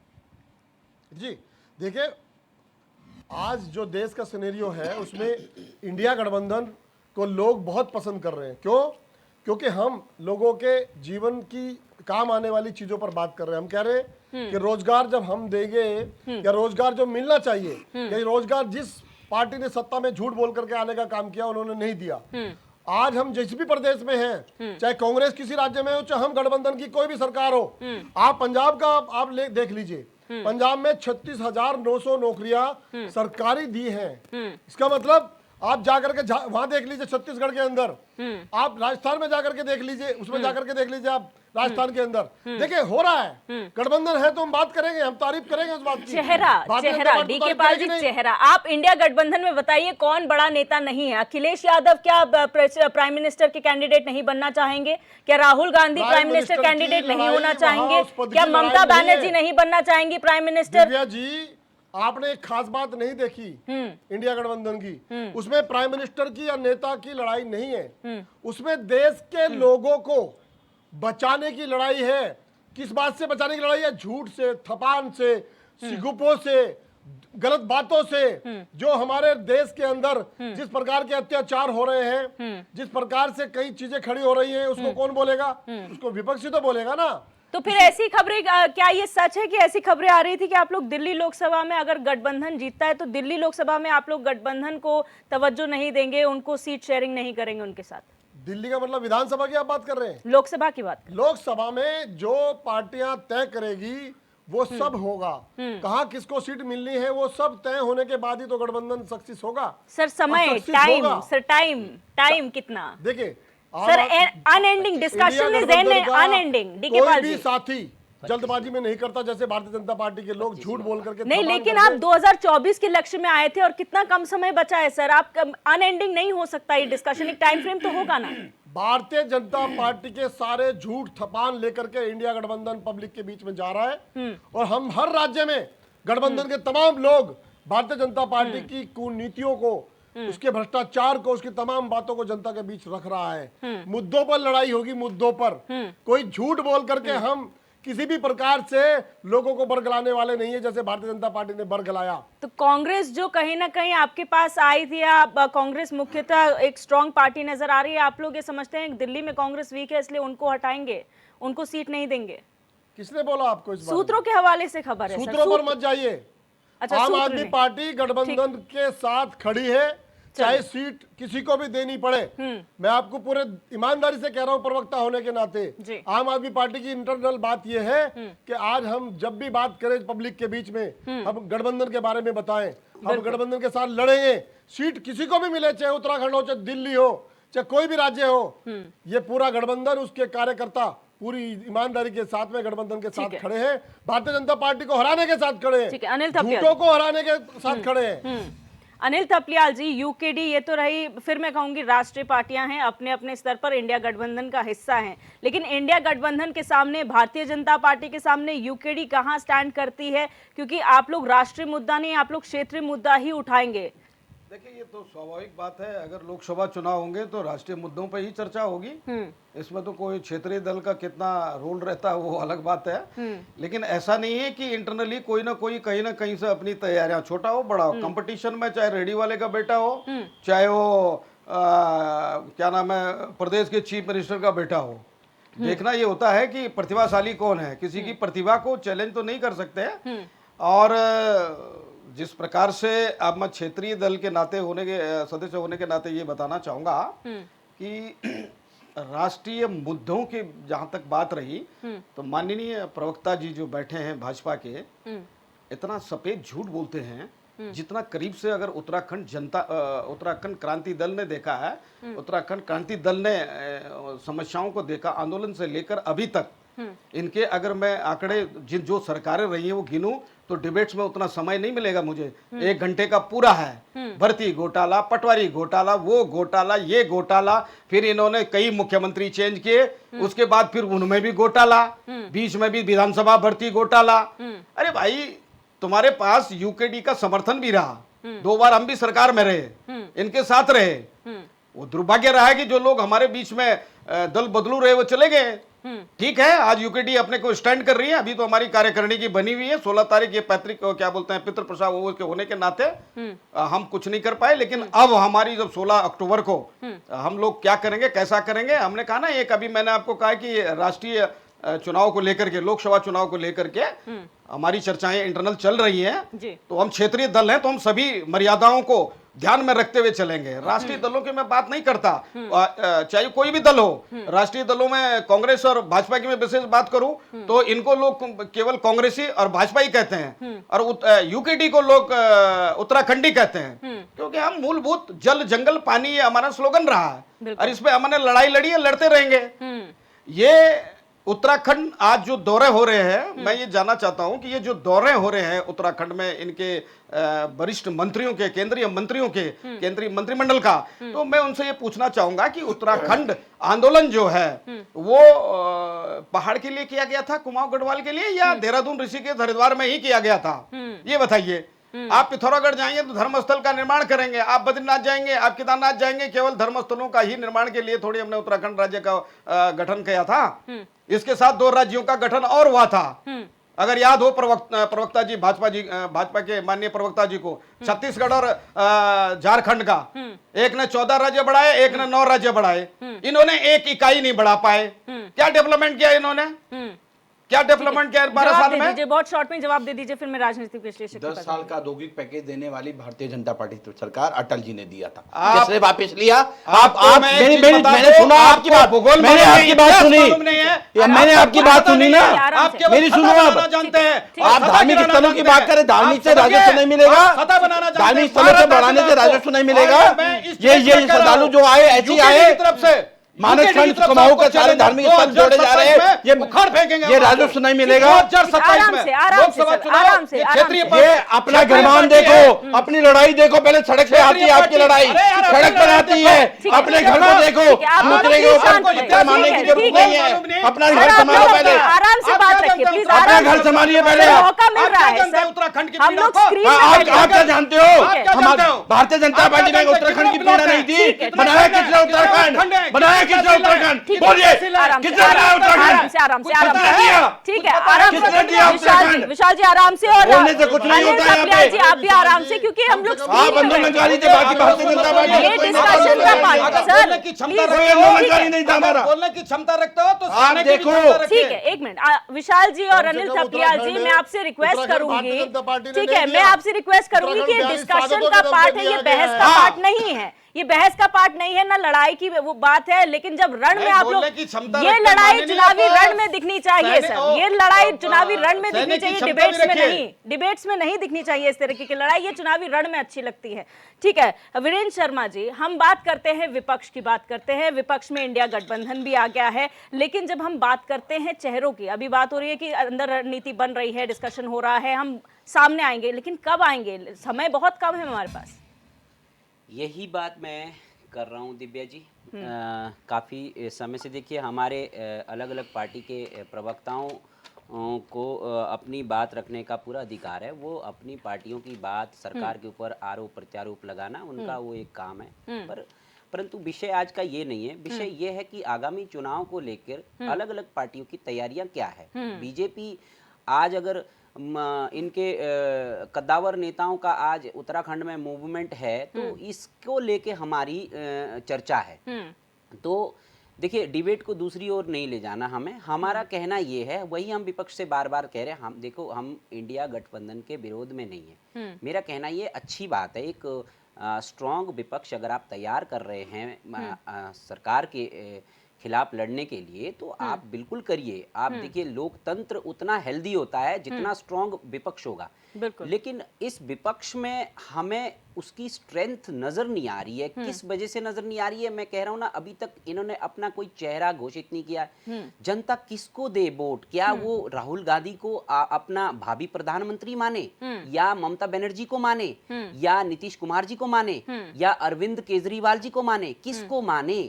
Speaker 4: जी देखिए, आज जो देश का सिनेरियो है उसमें इंडिया गठबंधन को लोग बहुत पसंद कर रहे हैं। क्यों? क्योंकि हम लोगों के जीवन की काम आने वाली चीजों पर बात कर रहे हैं। हम कह रहे हैं कि रोजगार जब हम देंगे या रोजगार जो मिलना चाहिए, या रोजगार जिस पार्टी ने सत्ता में झूठ बोल करके आने का काम किया उन्होंने नहीं दिया। आज हम जिस भी प्रदेश में हैं, चाहे कांग्रेस किसी राज्य में हो, चाहे हम गठबंधन की कोई भी सरकार हो, आप पंजाब का आप देख लीजिए, पंजाब में 36,900 नौकरियां सरकारी दी हैं। इसका मतलब आप जाकर के वहां देख लीजिए छत्तीसगढ़ के अंदर, आप राजस्थान में जाकर के देख लीजिए, उसमें जाकर के देख लीजिए आप राजस्थान के अंदर, देखिए हो रहा है। गठबंधन है तो हम बात करेंगे, हम तारीफ करेंगे उस बात की।
Speaker 1: चेहरा
Speaker 4: भारतीय जनता
Speaker 1: चेहरा
Speaker 4: पार्टी
Speaker 1: डीके
Speaker 4: तारीफ
Speaker 1: पाल
Speaker 4: करेगी
Speaker 1: जी,
Speaker 4: नहीं।
Speaker 1: चेहरा। आप इंडिया गठबंधन में बताइए कौन बड़ा नेता नहीं है? अखिलेश यादव क्या प्राइम मिनिस्टर के कैंडिडेट नहीं बनना चाहेंगे? क्या राहुल गांधी प्राइम मिनिस्टर
Speaker 4: की
Speaker 1: कैंडिडेट नहीं
Speaker 4: लड़ाई,
Speaker 1: होना
Speaker 4: वहाँ
Speaker 1: चाहेंगे?
Speaker 4: उस पद की
Speaker 1: क्या
Speaker 4: लड़ाई
Speaker 1: ममता
Speaker 4: नहीं है।
Speaker 1: बनर्जी नहीं बनना चाहेंगी प्राइम मिनिस्टर?
Speaker 4: दिव्या जी, आपने एक खास बात नहीं देखी इंडिया गठबंधन की, उसमें प्राइम मिनिस्टर की या नेता की लड़ाई नहीं है, उसमें देश के लोगों को बचाने की लड़ाई है। किस बात से बचाने की लड़ाई है? झूठ से, थपान से, सिगुपों से, गलत बातों से। जो हमारे देश के अंदर जिस प्रकार के अत्याचार हो रहे हैं, जिस प्रकार से कई चीजें खड़ी हो रही हैं, उसको कौन बोलेगा? उसको विपक्षी तो बोलेगा ना।
Speaker 1: तो फिर ऐसी खबरें, क्या ये सच है कि ऐसी खबरें आ रही थी कि आप लोग दिल्ली लोकसभा में अगर गठबंधन जीतता है तो दिल्ली लोकसभा में आप लोग गठबंधन को तवज्जो नहीं देंगे, उनको सीट शेयरिंग नहीं करेंगे उनके साथ?
Speaker 4: दिल्ली का मतलब विधानसभा की आप बात कर रहे हैं?
Speaker 1: लोकसभा की बात।
Speaker 4: लोकसभा में जो पार्टियां तय करेगी वो सब होगा। कहाँ किसको सीट मिलनी है वो सब तय होने के बाद ही तो गठबंधन सक्सेस होगा।
Speaker 1: सर समय,
Speaker 4: और सक्सेस
Speaker 1: टाइम,
Speaker 4: होगा।
Speaker 1: सर टाइम कितना?
Speaker 4: देखिए
Speaker 1: sir, unending discussion is unending. DK
Speaker 4: कोई
Speaker 1: पाल
Speaker 4: भी
Speaker 1: जी,
Speaker 4: साथी जल्दबाजी में नहीं करता जैसे भारतीय जनता पार्टी के लोग झूठ बोल करके
Speaker 1: नहीं,
Speaker 4: थपान
Speaker 1: लेकिन
Speaker 4: करके-
Speaker 1: आप 2024 के लक्ष्य में आए थे और कितना कम समय बचा है सर। आप अनएंडिंग नहीं हो सकता ये डिस्कशन, एक टाइम फ्रेम तो होगा ना।
Speaker 4: भारतीय जनता पार्टी के सारे झूठ थपान लेकर के इंडिया गठबंधन पब्लिक के बीच में जा रहा है, और हम हर राज्य में गठबंधन के तमाम लोग भारतीय जनता पार्टी की कुनीतियों को, उसके भ्रष्टाचार को, उसकी तमाम बातों को जनता के बीच रख रहा है। मुद्दों पर लड़ाई होगी, मुद्दों पर। कोई झूठ बोल करके हम किसी भी प्रकार से लोगों को बरगलाने वाले नहीं है, जैसे भारतीय जनता पार्टी ने बरगलाया।
Speaker 1: तो कांग्रेस जो कहीं ना कहीं आपके पास आई थी, आप कांग्रेस मुख्यतः एक स्ट्रांग पार्टी नजर आ रही है, आप लोग ये समझते हैं कि दिल्ली में कांग्रेस वीक है इसलिए उनको हटाएंगे, उनको सीट नहीं देंगे?
Speaker 4: किसने बोला आपको इस बारे में?
Speaker 1: सूत्रों के हवाले से खबर है सर।
Speaker 4: सूत्रों पर मत जाइए।
Speaker 1: अच्छा,
Speaker 4: आम
Speaker 1: सूत्र
Speaker 4: आदमी
Speaker 1: नहीं।
Speaker 4: पार्टी गठबंधन के साथ खड़ी है, चाहे सीट किसी को भी देनी पड़े। मैं आपको पूरे ईमानदारी से कह रहा हूं प्रवक्ता होने के नाते,
Speaker 1: जी।
Speaker 4: आम आदमी पार्टी की इंटरनल बात यह है कि आज हम जब भी बात करें पब्लिक के बीच में, हम गठबंधन के बारे में बताएं, हम गठबंधन के साथ लड़ेंगे। सीट किसी को भी मिले, चाहे उत्तराखंड हो, चाहे दिल्ली हो, चाहे कोई भी राज्य हो, ये पूरा गठबंधन, उसके कार्यकर्ता पूरी ईमानदारी के साथ में गठबंधन के साथ खड़े हैं, भारतीय जनता पार्टी को हराने के साथ खड़े
Speaker 1: ठीक है,
Speaker 4: हैं,
Speaker 1: अनिल थपलियाल।
Speaker 4: झूठों को हराने के साथ खड़े हैं।
Speaker 1: अनिल थपलियाल जी, यूकेडी ये तो रही, फिर मैं कहूंगी राष्ट्रीय पार्टियां हैं, अपने अपने स्तर पर इंडिया गठबंधन का हिस्सा हैं, लेकिन इंडिया गठबंधन के सामने, भारतीय जनता पार्टी के सामने यूकेडी कहां स्टैंड करती है? क्योंकि आप लोग राष्ट्रीय मुद्दा नहीं, आप लोग क्षेत्रीय मुद्दा ही उठाएंगे।
Speaker 5: देखिए, ये तो स्वाभाविक बात है। अगर लोकसभा चुनाव होंगे तो राष्ट्रीय मुद्दों पर ही चर्चा होगी। इसमें तो कोई क्षेत्रीय दल का कितना रोल रहता है वो अलग बात है। लेकिन ऐसा नहीं है कि इंटरनली कोई ना कोई कहीं ना कहीं से अपनी तैयारियां, छोटा हो बड़ा हो, कंपटीशन में, चाहे रेडी वाले का बेटा हो, चाहे वो क्या नाम है, प्रदेश के चीफ मिनिस्टर का बेटा हो, देखना ये होता है कि प्रतिभाशाली कौन है। किसी की प्रतिभा को चैलेंज तो नहीं कर सकते। और जिस प्रकार से अब मैं क्षेत्रीय दल के नाते होने के सदस्य होने के नाते ये बताना चाहूंगा कि राष्ट्रीय मुद्दों की जहां तक बात रही, तो माननीय प्रवक्ता जी जो बैठे हैं भाजपा के, इतना सफेद झूठ बोलते हैं जितना करीब से अगर उत्तराखंड क्रांति दल ने देखा है, उत्तराखंड क्रांति दल ने समस्याओं को देखा, आंदोलन से लेकर अभी तक इनके अगर मैं आंकड़े जिन जो सरकारें रही हैं वो गिनूं तो डिबेट्स में उतना समय नहीं मिलेगा मुझे। 1 घंटे का पूरा है। भर्ती घोटाला, पटवारी घोटाला, वो घोटाला, ये घोटाला, फिर इन्होंने कई मुख्यमंत्री चेंज किए, उसके बाद फिर उनमें भी घोटाला, बीच में भी विधानसभा भर्ती घोटाला। अरे भाई, तुम्हारे पास यूकेडी का समर्थन भी रहा, 2 बार हम भी सरकार में रहे, इनके साथ रहे। वो दुर्भाग्य रहा है कि जो लोग हमारे बीच में दल बदलू रहे वो चले गए। ठीक है, आज यूकेडी अपने को स्टैंड कर रही है। अभी तो हमारी कार्यकारिणी की बनी हुई है। 16 तारीख ये पैतृक क्या बोलते हैं, पितृ प्रसाद के होने के नाते हम कुछ नहीं कर पाए। लेकिन अब हमारी जब 16 अक्टूबर को हम लोग क्या करेंगे, कैसा करेंगे, हमने कहा ना, एक अभी मैंने आपको कहा कि राष्ट्रीय चुनाव को लेकर के, लोकसभा चुनाव को लेकर के हमारी चर्चाएं इंटरनल चल रही हैं। तो हम क्षेत्रीय दल हैं, तो हम सभी मर्यादाओं को ध्यान में रखते हुए चलेंगे। राष्ट्रीय दलों की मैं बात नहीं करता, चाहे कोई भी दल हो। राष्ट्रीय दलों में कांग्रेस और भाजपा की मैं विशेष बात करूं तो इनको लोग केवल कांग्रेसी और भाजपा ही कहते हैं, और यूकेडी को लोग उत्तराखंडी कहते हैं, क्योंकि हम मूलभूत जल जंगल पानी ये हमारा स्लोगन रहा है और इस पे हमने लड़ाई लड़ी है, लड़ते रहेंगे। ये उत्तराखंड आज जो दौरे हो रहे हैं, मैं ये जानना चाहता हूं कि ये जो दौरे हो रहे हैं उत्तराखंड में इनके वरिष्ठ मंत्रियों के, केंद्रीय मंत्रियों के, केंद्रीय मंत्रिमंडल का, तो मैं उनसे ये पूछना चाहूंगा कि उत्तराखंड आंदोलन जो है वो पहाड़ के लिए किया गया था, कुमाऊं गढ़वाल के लिए, या देहरादून, ऋषिकेश, हरिद्वार में ही किया गया था? ये बताइए। आप पिथौरागढ़ जाएंगे तो धर्मस्थल का निर्माण करेंगे, आप बद्रीनाथ जाएंगे, आप केदारनाथ जाएंगे, केवल धर्मस्थलों का ही निर्माण के लिए थोड़ी हमने उत्तराखंड राज्य का गठन किया था। इसके साथ 2 राज्यों का गठन और हुआ था। अगर याद हो प्रवक्ता जी, भाजपा के माननीय प्रवक्ता जी को, छत्तीसगढ़ और झारखंड का, एक ने 14 राज्य बढ़ाए, एक ने 9 राज्य बढ़ाए। इन्होंने एक इकाई नहीं बढ़ा पाए। क्या डेवलपमेंट किया इन्होंने? क्या डेवलपमेंट किया 12 साल में?
Speaker 1: बहुत शॉर्ट में जवाब दे दीजिए, फिर मैं राजनीतिक विश्लेषक
Speaker 3: 10 साल का औद्योगिक पैकेज देने वाली भारतीय जनता पार्टी तो सरकार अटल जी ने दिया था।
Speaker 5: आप-
Speaker 3: किसने वापस लिया?
Speaker 5: मैंने
Speaker 3: सुना आपकी बात,
Speaker 5: भूगोल
Speaker 3: मैंने आपकी बात सुनी, मैंने आपकी बात सुनी ना, मेरी सुनो आप।
Speaker 5: जानते हैं
Speaker 3: आप धार्मिक स्थलों की बात करें, धार्मिक से राजस्व नहीं मिलेगा, धार्मिक स्थलों से बढ़ाने से राजस्व नहीं मिलेगा। ये श्रद्धालु जो आए ऐसे आए,
Speaker 5: तरफ से
Speaker 3: मानस खंड कुमाऊं का सारे धार्मिक स्थल जोड़े जा रहे हैं, ये
Speaker 5: उखाड़ फेंकेंगे।
Speaker 3: ये राजस्व नहीं मिलेगा।
Speaker 5: 2027 में लोकसभा चुनाव, क्षेत्रीय
Speaker 3: ये अपना घरमान देखो, अपनी लड़ाई देखो, पहले सड़क पे आती है आपकी लड़ाई, सड़क पर आती है, अपने घर को देखो, दूसरे के ऊपर मारने की जरूरत नहीं है, अपना घर संभालो पहले,
Speaker 1: आराम से बात रखिए प्लीज,
Speaker 3: अपना घर संभालिए पहले।
Speaker 1: मौका मिल रहा है सर,
Speaker 5: उत्तराखंड की
Speaker 1: हम लोग स्क्रीन
Speaker 3: आप क्या जानते हो?
Speaker 5: आप क्या जानते हो?
Speaker 3: भारतीय जनता पार्टी में उत्तराखंड की पीड़ा नहीं थी, बनाया किसने उत्तराखंड, बनाया किसने उत्तराखंड? बोलिए, किसने बनाया उत्तराखंड?
Speaker 1: आराम से
Speaker 3: किसने दिया?
Speaker 1: ठीक है, आराम
Speaker 3: किसने
Speaker 1: से
Speaker 3: दिया उत्तराखंड?
Speaker 1: विशाल जी आराम से, और
Speaker 3: बोलने से कुछ नहीं होता है यहाँ पे।
Speaker 1: जी आप भी आराम से, क्योंकि हम लोग
Speaker 3: आप आंदोलनकारी थे, बाकी भारतीय जनता पार्टी
Speaker 1: ये डिस्कशन का पार्ट है सर,
Speaker 5: बोलने की क्षमता
Speaker 1: प्लीज,
Speaker 3: कोई आंदोलनकारी नहीं था हमारा।
Speaker 5: बोलने की क्षमता रखते हो तो
Speaker 3: आप
Speaker 5: सुनने की भी
Speaker 3: देखो।
Speaker 5: क्षमता रखिए।
Speaker 1: ठीक है, एक मिनट, विशाल जी और अनिल
Speaker 4: कम
Speaker 1: थपलियाल जी,
Speaker 4: उत्तराखंड
Speaker 1: मैं आपसे रिक्वेस्ट
Speaker 4: उत्तराखंड
Speaker 1: करूंगी,
Speaker 4: भारतीय जनता पार्टी ने
Speaker 1: ठीक
Speaker 4: नहीं
Speaker 1: है, मैं
Speaker 4: दिया।
Speaker 1: आपसे रिक्वेस्ट करूंगी कि ये
Speaker 4: उत्तराखंड
Speaker 1: डिस्कशन
Speaker 4: 42
Speaker 1: का
Speaker 4: के
Speaker 1: पार्ट
Speaker 4: दम
Speaker 1: है,
Speaker 4: पे
Speaker 1: ये
Speaker 4: दिया
Speaker 1: बहस
Speaker 4: गया
Speaker 1: का
Speaker 4: है।
Speaker 1: पार्ट नहीं है, ये बहस का पार्ट नहीं है, ना लड़ाई की वो बात है। लेकिन जब रण में आप लोग,
Speaker 5: बोलने की क्षमता
Speaker 1: ये
Speaker 5: रखते
Speaker 1: लड़ाई
Speaker 5: माननीय
Speaker 1: चुनावी
Speaker 5: बस।
Speaker 1: रण में दिखनी चाहिए
Speaker 5: सैनिक-
Speaker 1: सर, ये लड़ाई चुनावी रण में
Speaker 5: सैनिक
Speaker 1: दिखनी
Speaker 5: की
Speaker 1: चाहिए,
Speaker 5: क्षमता
Speaker 1: डिबेट्स
Speaker 5: भी
Speaker 1: में
Speaker 5: रखिए।
Speaker 1: नहीं, डिबेट्स में नहीं दिखनी चाहिए इस तरीके की लड़ाई, ये चुनावी रण में अच्छी लगती है। ठीक है वीरेंद्र शर्मा जी, हम बात करते हैं, विपक्ष की बात करते हैं, विपक्ष में इंडिया गठबंधन भी आ गया है, लेकिन जब हम बात करते हैं चेहरों की, अभी बात हो रही है कि अंदर रणनीति बन रही है, डिस्कशन हो रहा है, हम सामने आएंगे, लेकिन कब आएंगे? समय बहुत कम है हमारे पास।
Speaker 6: यही बात मैं कर रहा हूँ दिव्या जी। काफ़ी समय से देखिए हमारे अलग अलग पार्टी के प्रवक्ताओं को अपनी बात रखने का पूरा अधिकार है। वो अपनी पार्टियों की बात सरकार के ऊपर आरोप प्रत्यारोप लगाना उनका वो एक काम है, परंतु विषय आज का ये नहीं है। विषय ये है कि आगामी चुनाव को लेकर अलग अलग पार्टियों की तैयारियां क्या है। बीजेपी आज अगर इनके कद्दावर नेताओं का आज उत्तराखंड में मूवमेंट है तो इसको लेके हमारी चर्चा है। तो देखिए डिबेट को दूसरी ओर नहीं ले जाना हमें, हमारा कहना ये है, वही हम विपक्ष से बार बार कह रहे हैं, हम देखो हम इंडिया गठबंधन के विरोध में नहीं है। मेरा कहना ये अच्छी बात है, एक स्ट्रॉन्ग विपक्ष अगर आप तैयार कर रहे हैं सरकार खिलाफ लड़ने के लिए तो आप बिल्कुल करिए। आप देखिए लोकतंत्र उतना हेल्दी होता है जितना स्ट्रांग विपक्ष होगा।
Speaker 1: बिल्कुल।
Speaker 6: लेकिन इस विपक्ष में हमें उसकी स्ट्रेंथ नजर नहीं आ रही है। किस वजह से नजर नहीं आ रही है, मैं कह रहा हूं ना, अभी तक इन्होंने अपना कोई चेहरा घोषित नहीं किया। जनता किसको दे वोट? क्या वो राहुल गांधी को अपना भावी प्रधानमंत्री माने, या ममता बनर्जी को माने, या नीतीश कुमार जी को माने, या अरविंद केजरीवाल जी को माने? किसको माने?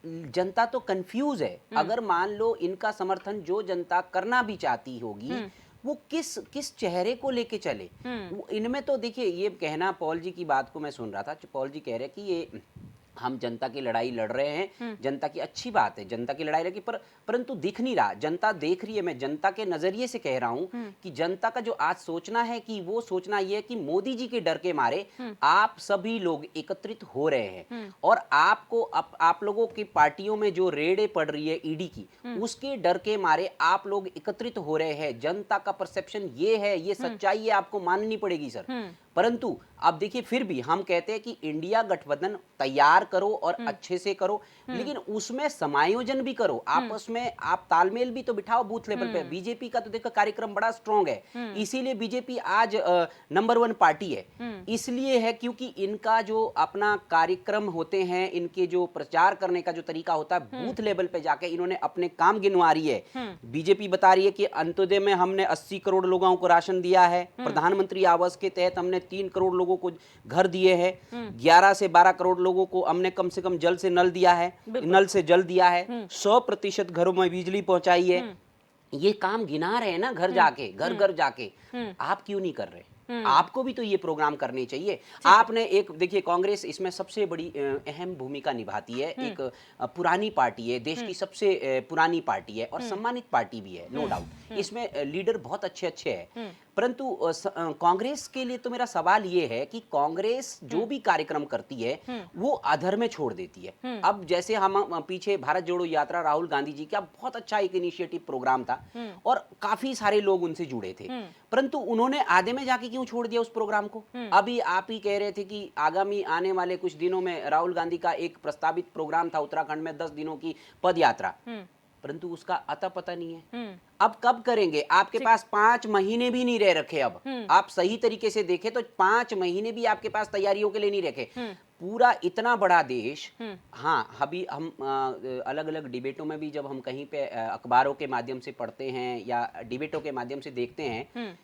Speaker 6: जनता तो कंफ्यूज है। अगर मान लो इनका समर्थन जो जनता करना भी चाहती होगी, वो किस चेहरे को लेके चले? इनमें तो देखिए, ये कहना, पॉल जी की बात को मैं सुन रहा था, पॉल जी कह रहे कि ये हम जनता की लड़ाई लड़ रहे हैं, जनता की अच्छी बात है, जनता की लड़ाई लगी, परंतु दिख नहीं रहा। जनता देख रही है। मैं जनता के नजरिए से कह रहा हूं कि जनता का जो आज सोचना है, कि वो सोचना ये है कि मोदी जी के डर के मारे आप सभी लोग एकत्रित हो रहे हैं, और आपको आप लोगों की पार्टियों में जो रेडें पड़ रही है ईडी की, उसके डर के मारे आप लोग एकत्रित हो रहे हैं। जनता का परसेप्शन ये है, ये सच्चाई है, आपको माननी पड़ेगी सर। परंतु अब देखिए, फिर भी हम कहते हैं कि इंडिया गठबंधन तैयार करो और अच्छे से करो, लेकिन उसमें समायोजन भी करो, आपस में आप तालमेल भी तो बिठाओ बूथ लेवल पे। बीजेपी का तो देखो कार्यक्रम बड़ा स्ट्रांग है, इसीलिए बीजेपी आज नंबर 1 पार्टी है। इसलिए है क्योंकि इनका जो अपना कार्यक्रम होते हैं, इनके जो प्रचार करने का जो तरीका होता है, बूथ लेवल पे जाके इन्होंने अपने काम गिनवा रही है। बीजेपी बता रही है कि अंत्योदय में हमने 80 करोड़ लोगों को राशन दिया है, प्रधानमंत्री आवास के तहत हमने 3 करोड़ लोगों को घर दिए हैं, 11 से 12 करोड़ लोगों को हमने कम से कम जल से नल दिया है, नल से जल दिया है, 100% घरों में बिजली पहुंचाई है। ये काम गिना रहे हैं ना, घर जाके, घर घर जाके। आप क्यों नहीं कर रहे? आपको भी तो ये प्रोग्राम करने चाहिए। आपने एक देखिए, कांग्रेस इसमें सबसे बड़ी अहम भूमिका निभाती है। एक पुरानी पार्टी है, देश की सबसे पुरानी पार्टी है, और सम्मानित पार्टी भी है, नो डाउट। इसमें लीडर बहुत अच्छे अच्छे हैं, परंतु कांग्रेस के लिए तो मेरा सवाल ये है कि कांग्रेस जो भी कार्यक्रम करती है वो अधर में छोड़ देती है। अब जैसे हम पीछे भारत जोड़ो यात्रा, राहुल गांधी जी का बहुत अच्छा एक इनिशिएटिव प्रोग्राम था, और काफी सारे लोग उनसे जुड़े थे, परंतु उन्होंने आधे में जाके क्यों छोड़ दिया उस प्रोग्राम को? अभी आप ही कह रहे थे कि आगामी आने वाले कुछ दिनों में राहुल गांधी का एक प्रस्तावित प्रोग्राम था उत्तराखंड में 10 दिनों की पद यात्रा, परंतु उसका अता पता नहीं है। अब कब करेंगे? आपके पास 5 महीने भी नहीं रह रखे। अब आप सही तरीके से देखें तो 5 महीने भी आपके पास तैयारियों के लिए नहीं रखे। पूरा इतना बड़ा देश, हाँ, अभी हम अलग अलग डिबेटों में भी जब हम कहीं पे अखबारों के माध्यम से पढ़ते हैं या डिबेटों के माध्यम से देखते हैं,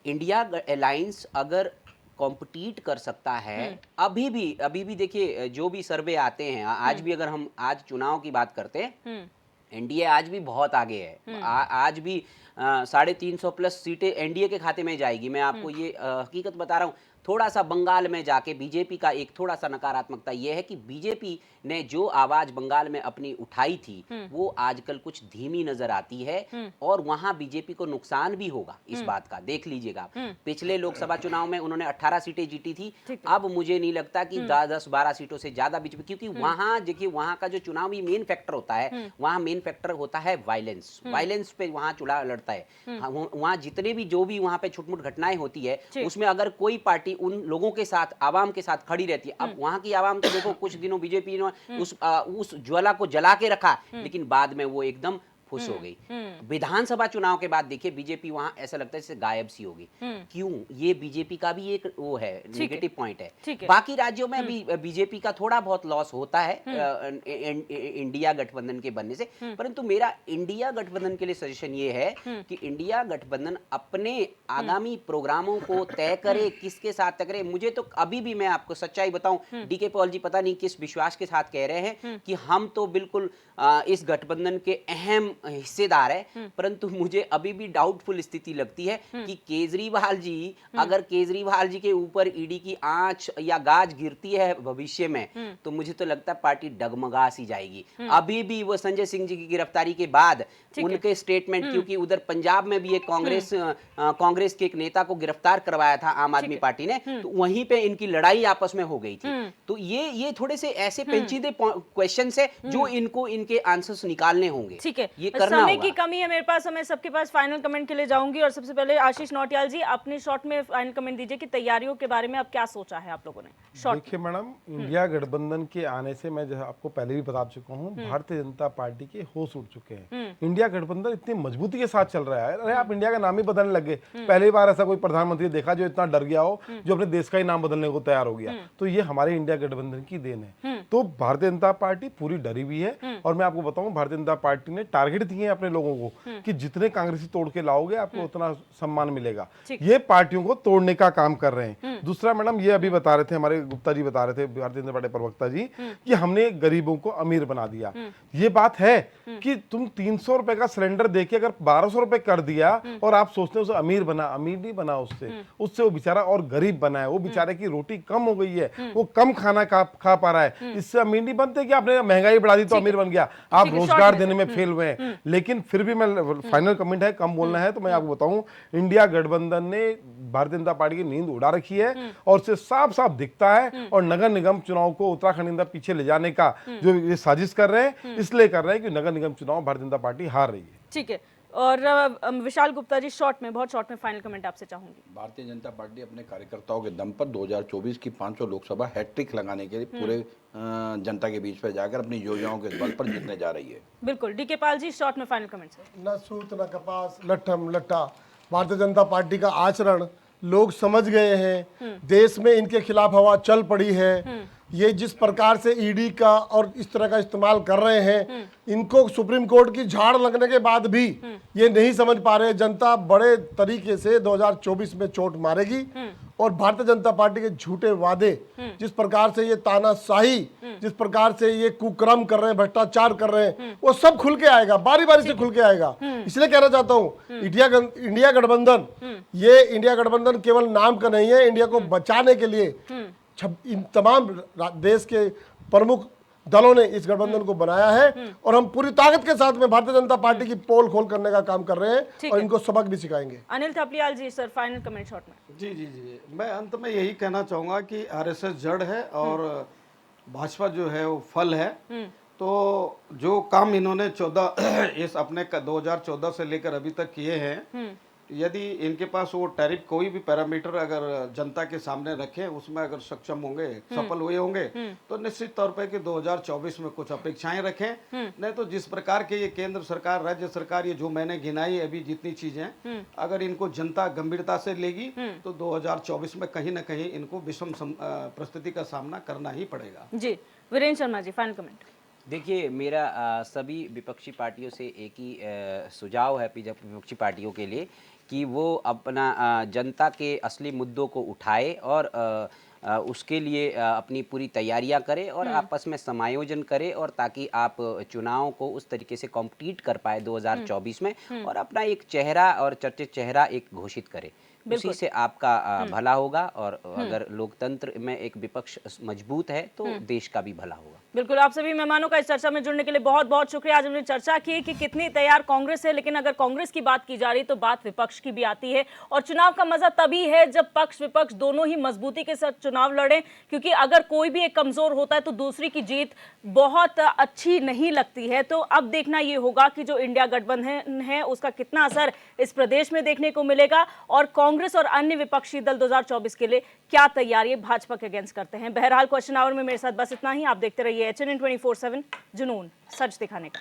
Speaker 6: इंडिया अलायंस अगर कॉम्पिटिट कर सकता है, अभी भी देखिए जो भी सर्वे आते हैं, आज भी अगर हम आज चुनाव की बात करते हैं, एनडीए आज भी बहुत आगे है। आज भी 350 प्लस सीटें एनडीए के खाते में जाएगी। मैं आपको ये हकीकत बता रहा हूँ। थोड़ा सा बंगाल में जाके बीजेपी का एक थोड़ा सा नकारात्मकता यह है कि बीजेपी ने जो आवाज बंगाल में अपनी उठाई थी वो आजकल कुछ धीमी नजर आती है, और वहां बीजेपी को नुकसान भी होगा इस बात का। देख लीजिएगा, पिछले लोकसभा चुनाव में उन्होंने 18 सीटें जीती थी, अब मुझे नहीं लगता कि 10-12 सीटों से ज्यादा बीजेपी, क्योंकि वहां देखिए, वहां का जो चुनावी मेन फैक्टर होता है, वहां मेन फैक्टर होता है वायलेंस। वायलेंस पे वहां चुनाव लड़ता है। वहां जितने भी जो भी वहां पे छुटमुट घटनाएं होती है, उसमें अगर कोई पार्टी उन लोगों के साथ, आवाम के साथ खड़ी रहती है। अब वहां की आवाम तो देखो, कुछ दिनों बीजेपी ने उस ज्वाला को जला के रखा, लेकिन बाद में वो एकदम फुस हो गई। विधानसभा चुनाव के बाद देखिए बीजेपी वहां ऐसा लगता है जैसे गायब सी होगी। क्यों? ये बीजेपी का भी एक वो है, नेगेटिव पॉइंट है। बाकी राज्यों में भी बीजेपी का थोड़ा बहुत लॉस होता है इंडिया गठबंधन के बनने से, परंतु मेरा इंडिया गठबंधन के लिए सजेशन ये है कि इंडिया गठबंधन अपने आगामी प्रोग्रामों को तय करे, किसके साथ तय करे। मुझे तो अभी भी, मैं आपको सच्चाई बताऊं, डीके पॉल जी पता नहीं किस विश्वास के साथ कह रहे हैं कि हम तो बिल्कुल इस गठबंधन के अहम हिस्सेदार है, परंतु मुझे अभी भी डाउटफुल स्थिति लगती है कि केजरीवाल जी, अगर केजरीवाल जी के ऊपर ईडी की आंच या गाज गिरती है भविष्य में, तो मुझे तो लगता है पार्टी डगमगा सी जाएगी। अभी भी वो संजय सिंह जी की गिरफ्तारी के बाद उनके स्टेटमेंट, क्योंकि उधर पंजाब में भी एक कांग्रेस के एक नेता को गिरफ्तार करवाया था आम आदमी पार्टी ने, तो वहीं पे इनकी लड़ाई आपस में हो गई थी। तो ये थोड़े से ऐसे पेचीदे क्वेश्चन है जो इनको इनके आंसर्स निकालने होंगे।
Speaker 1: ठीक है।
Speaker 6: ये ये करना
Speaker 1: समय
Speaker 6: होगा।
Speaker 1: की कमी है मेरे पास, मैं सबके पास फाइनल कमेंट के लिए जाऊंगी और सबसे पहले आशीष नौटियाल जी अपने शॉर्ट में फाइनल कमेंट दीजिए कि तैयारियों के बारे में अब क्या सोचा है आप लोगों ने शॉर्ट।
Speaker 2: देखिए मैडम, इंडिया गठबंधन के आने से मैं जो आपको पहले भी बता चुका हूँ, भारतीय जनता पार्टी के होश उड़ चुके हैं। इंडिया गठबंधन इतनी मजबूती के साथ चल रहा है। अरे आप इंडिया का नाम ही बदलने लगे। पहली बार ऐसा कोई प्रधानमंत्री देखा जो इतना डर गया हो, जो अपने देश का ही नाम बदलने को तैयार हो गया। तो ये हमारे इंडिया गठबंधन की देन है। तो भारतीय जनता पार्टी पूरी डरी हुई है। और मैं आपको बताऊं, भारतीय जनता पार्टी ने टारगेट दिए हैं अपने लोगों को कि जितने कांग्रेसी तोड़ के लाओगे आपको उतना सम्मान मिलेगा। ये पार्टियों को तोड़ने का काम कर रहे हैं। दूसरा मैडम, ये अभी बता रहे थे, हमारे गुप्ता जी बता रहे थे, भारतीय जनता पार्टी प्रवक्ता जी, कि हमने गरीबों को अमीर बना दिया। ये बात है कि तुम 300 रुपए का सिलेंडर देके अगर 1200 रुपए कर दिया और आप सोचते हो उसे अमीर बना, अमीर नहीं बना उससे वो बेचारा और गरीब बना है। वो बेचारे की रोटी कम हो गई है, वो कम खाना खा पा रहा है। इससे अमीर नहीं बनते कि आपने महंगाई बढ़ा दी तो अमीर बन गया। आप रोजगार देने में फेल हुए हैं। लेकिन फिर भी मैं फाइनल कमेंट है, कम बोलना है तो मैं आपको बताऊं, इंडिया गठबंधन ने भारतीय जनता पार्टी की नींद उड़ा रखी है और उससे साफ साफ दिखता है। और नगर निगम चुनाव को उत्तराखंड अंदर पीछे ले जाने का जो ये साजिश कर रहे हैं, इसलिए कर रहे हैं कि नगर निगम चुनाव भारतीय जनता पार्टी हार रही है।
Speaker 1: ठीक है, और विशाल गुप्ता जी शॉर्ट में, बहुत शॉर्ट में फाइनल कमेंट आपसे चाहूंगी।
Speaker 3: भारतीय जनता पार्टी अपने कार्यकर्ताओं के दम पर 2024 की 500 लोकसभा हैट्रिक लगाने के लिए पूरे जनता के बीच में जाकर अपनी योजनाओं के बल पर जीतने जा रही है।
Speaker 1: बिल्कुल, डीके पाल जी शॉर्ट में फाइनल कमेंट सर।
Speaker 4: न सूत न कपास लट्ठम लट्ठा, भारतीय जनता पार्टी का आचरण लोग समझ गए हैं। देश में इनके खिलाफ हवा चल पड़ी है। ये जिस प्रकार से ईडी का और इस तरह का इस्तेमाल कर रहे हैं, इनको सुप्रीम कोर्ट की झाड़ लगने के बाद भी ये नहीं समझ पा रहे। जनता बड़े तरीके से 2024 में चोट मारेगी और भारतीय जनता पार्टी के झूठे वादे, जिस प्रकार से ये तानाशाही, जिस प्रकार से ये कुकर्म कर रहे हैं, भ्रष्टाचार कर रहे हैं, वो सब खुल के आएगा, बारी बारी से खुल के आएगा। इसलिए कहना चाहता हूँ, इंडिया गठबंधन, ये इंडिया गठबंधन केवल नाम का नहीं है। इंडिया को बचाने के लिए इन तमाम देश के प्रमुख दलों ने इस गठबंधन को बनाया है और हम पूरी ताकत के साथ में भारतीय जनता पार्टी की पोल खोल करने का काम कर रहे हैं और इनको सबक भी सिखाएंगे।
Speaker 1: अनिल थपलियाल जी सर फाइनल कमेंट शॉर्ट में।
Speaker 5: जी जी जी, मैं अंत में यही कहना चाहूँगा कि आरएसएस जड़ है और भाजपा जो है वो फल है। तो जो काम इन्होंने 2014 से लेकर अभी तक किए हैं, यदि इनके पास वो टैरिफ कोई भी पैरामीटर अगर जनता के सामने रखें, उसमें अगर सक्षम होंगे, सफल हुए होंगे, तो निश्चित तौर पे कि 2024 में कुछ अपेक्षाएं रखें। नहीं तो जिस प्रकार के ये केंद्र सरकार, राज्य सरकार, ये जो मैंने गिनाई अभी जितनी चीजें, अगर इनको जनता गंभीरता से लेगी तो 2024 में कहीं ना कहीं इनको विषम परिस्थिति का सामना करना ही पड़ेगा।
Speaker 1: जी वीरेंद्र शर्मा जी फाइनल कमेंट।
Speaker 6: देखिए, मेरा सभी विपक्षी पार्टियों से एक ही सुझाव है विपक्षी पार्टियों के लिए कि वो अपना जनता के असली मुद्दों को उठाए और उसके लिए अपनी पूरी तैयारियां करें और आपस में समायोजन करें, और ताकि आप चुनाव को उस तरीके से कॉम्पीट कर पाए 2024 में और अपना एक चेहरा और चर्चित चेहरा एक घोषित करें। उसी से आपका भला होगा, और अगर लोकतंत्र में एक विपक्ष मजबूत है तो देश का भी भला होगा।
Speaker 1: बिल्कुल, आप सभी मेहमानों का इस चर्चा में जुड़ने के लिए बहुत बहुत शुक्रिया। आज हमने चर्चा की कि कितनी तैयार कांग्रेस है, लेकिन अगर कांग्रेस की बात की जा रही तो बात विपक्ष की भी आती है। और चुनाव का मजा तभी है जब पक्ष विपक्ष दोनों ही मजबूती के साथ चुनाव लड़ें, क्योंकि अगर कोई भी एक कमजोर होता है तो दूसरी की जीत बहुत अच्छी नहीं लगती है। तो अब देखना ये होगा कि जो इंडिया गठबंधन है उसका कितना असर इस प्रदेश में देखने को मिलेगा, और कांग्रेस और अन्य विपक्षी दल 2024 के लिए क्या तैयारी भाजपा के अगेंस्ट करते हैं। बहरहाल क्वेश्चन आवर में मेरे साथ बस इतना ही। आप देखते रहिए HNN 24/7, जुनून सच दिखाने का।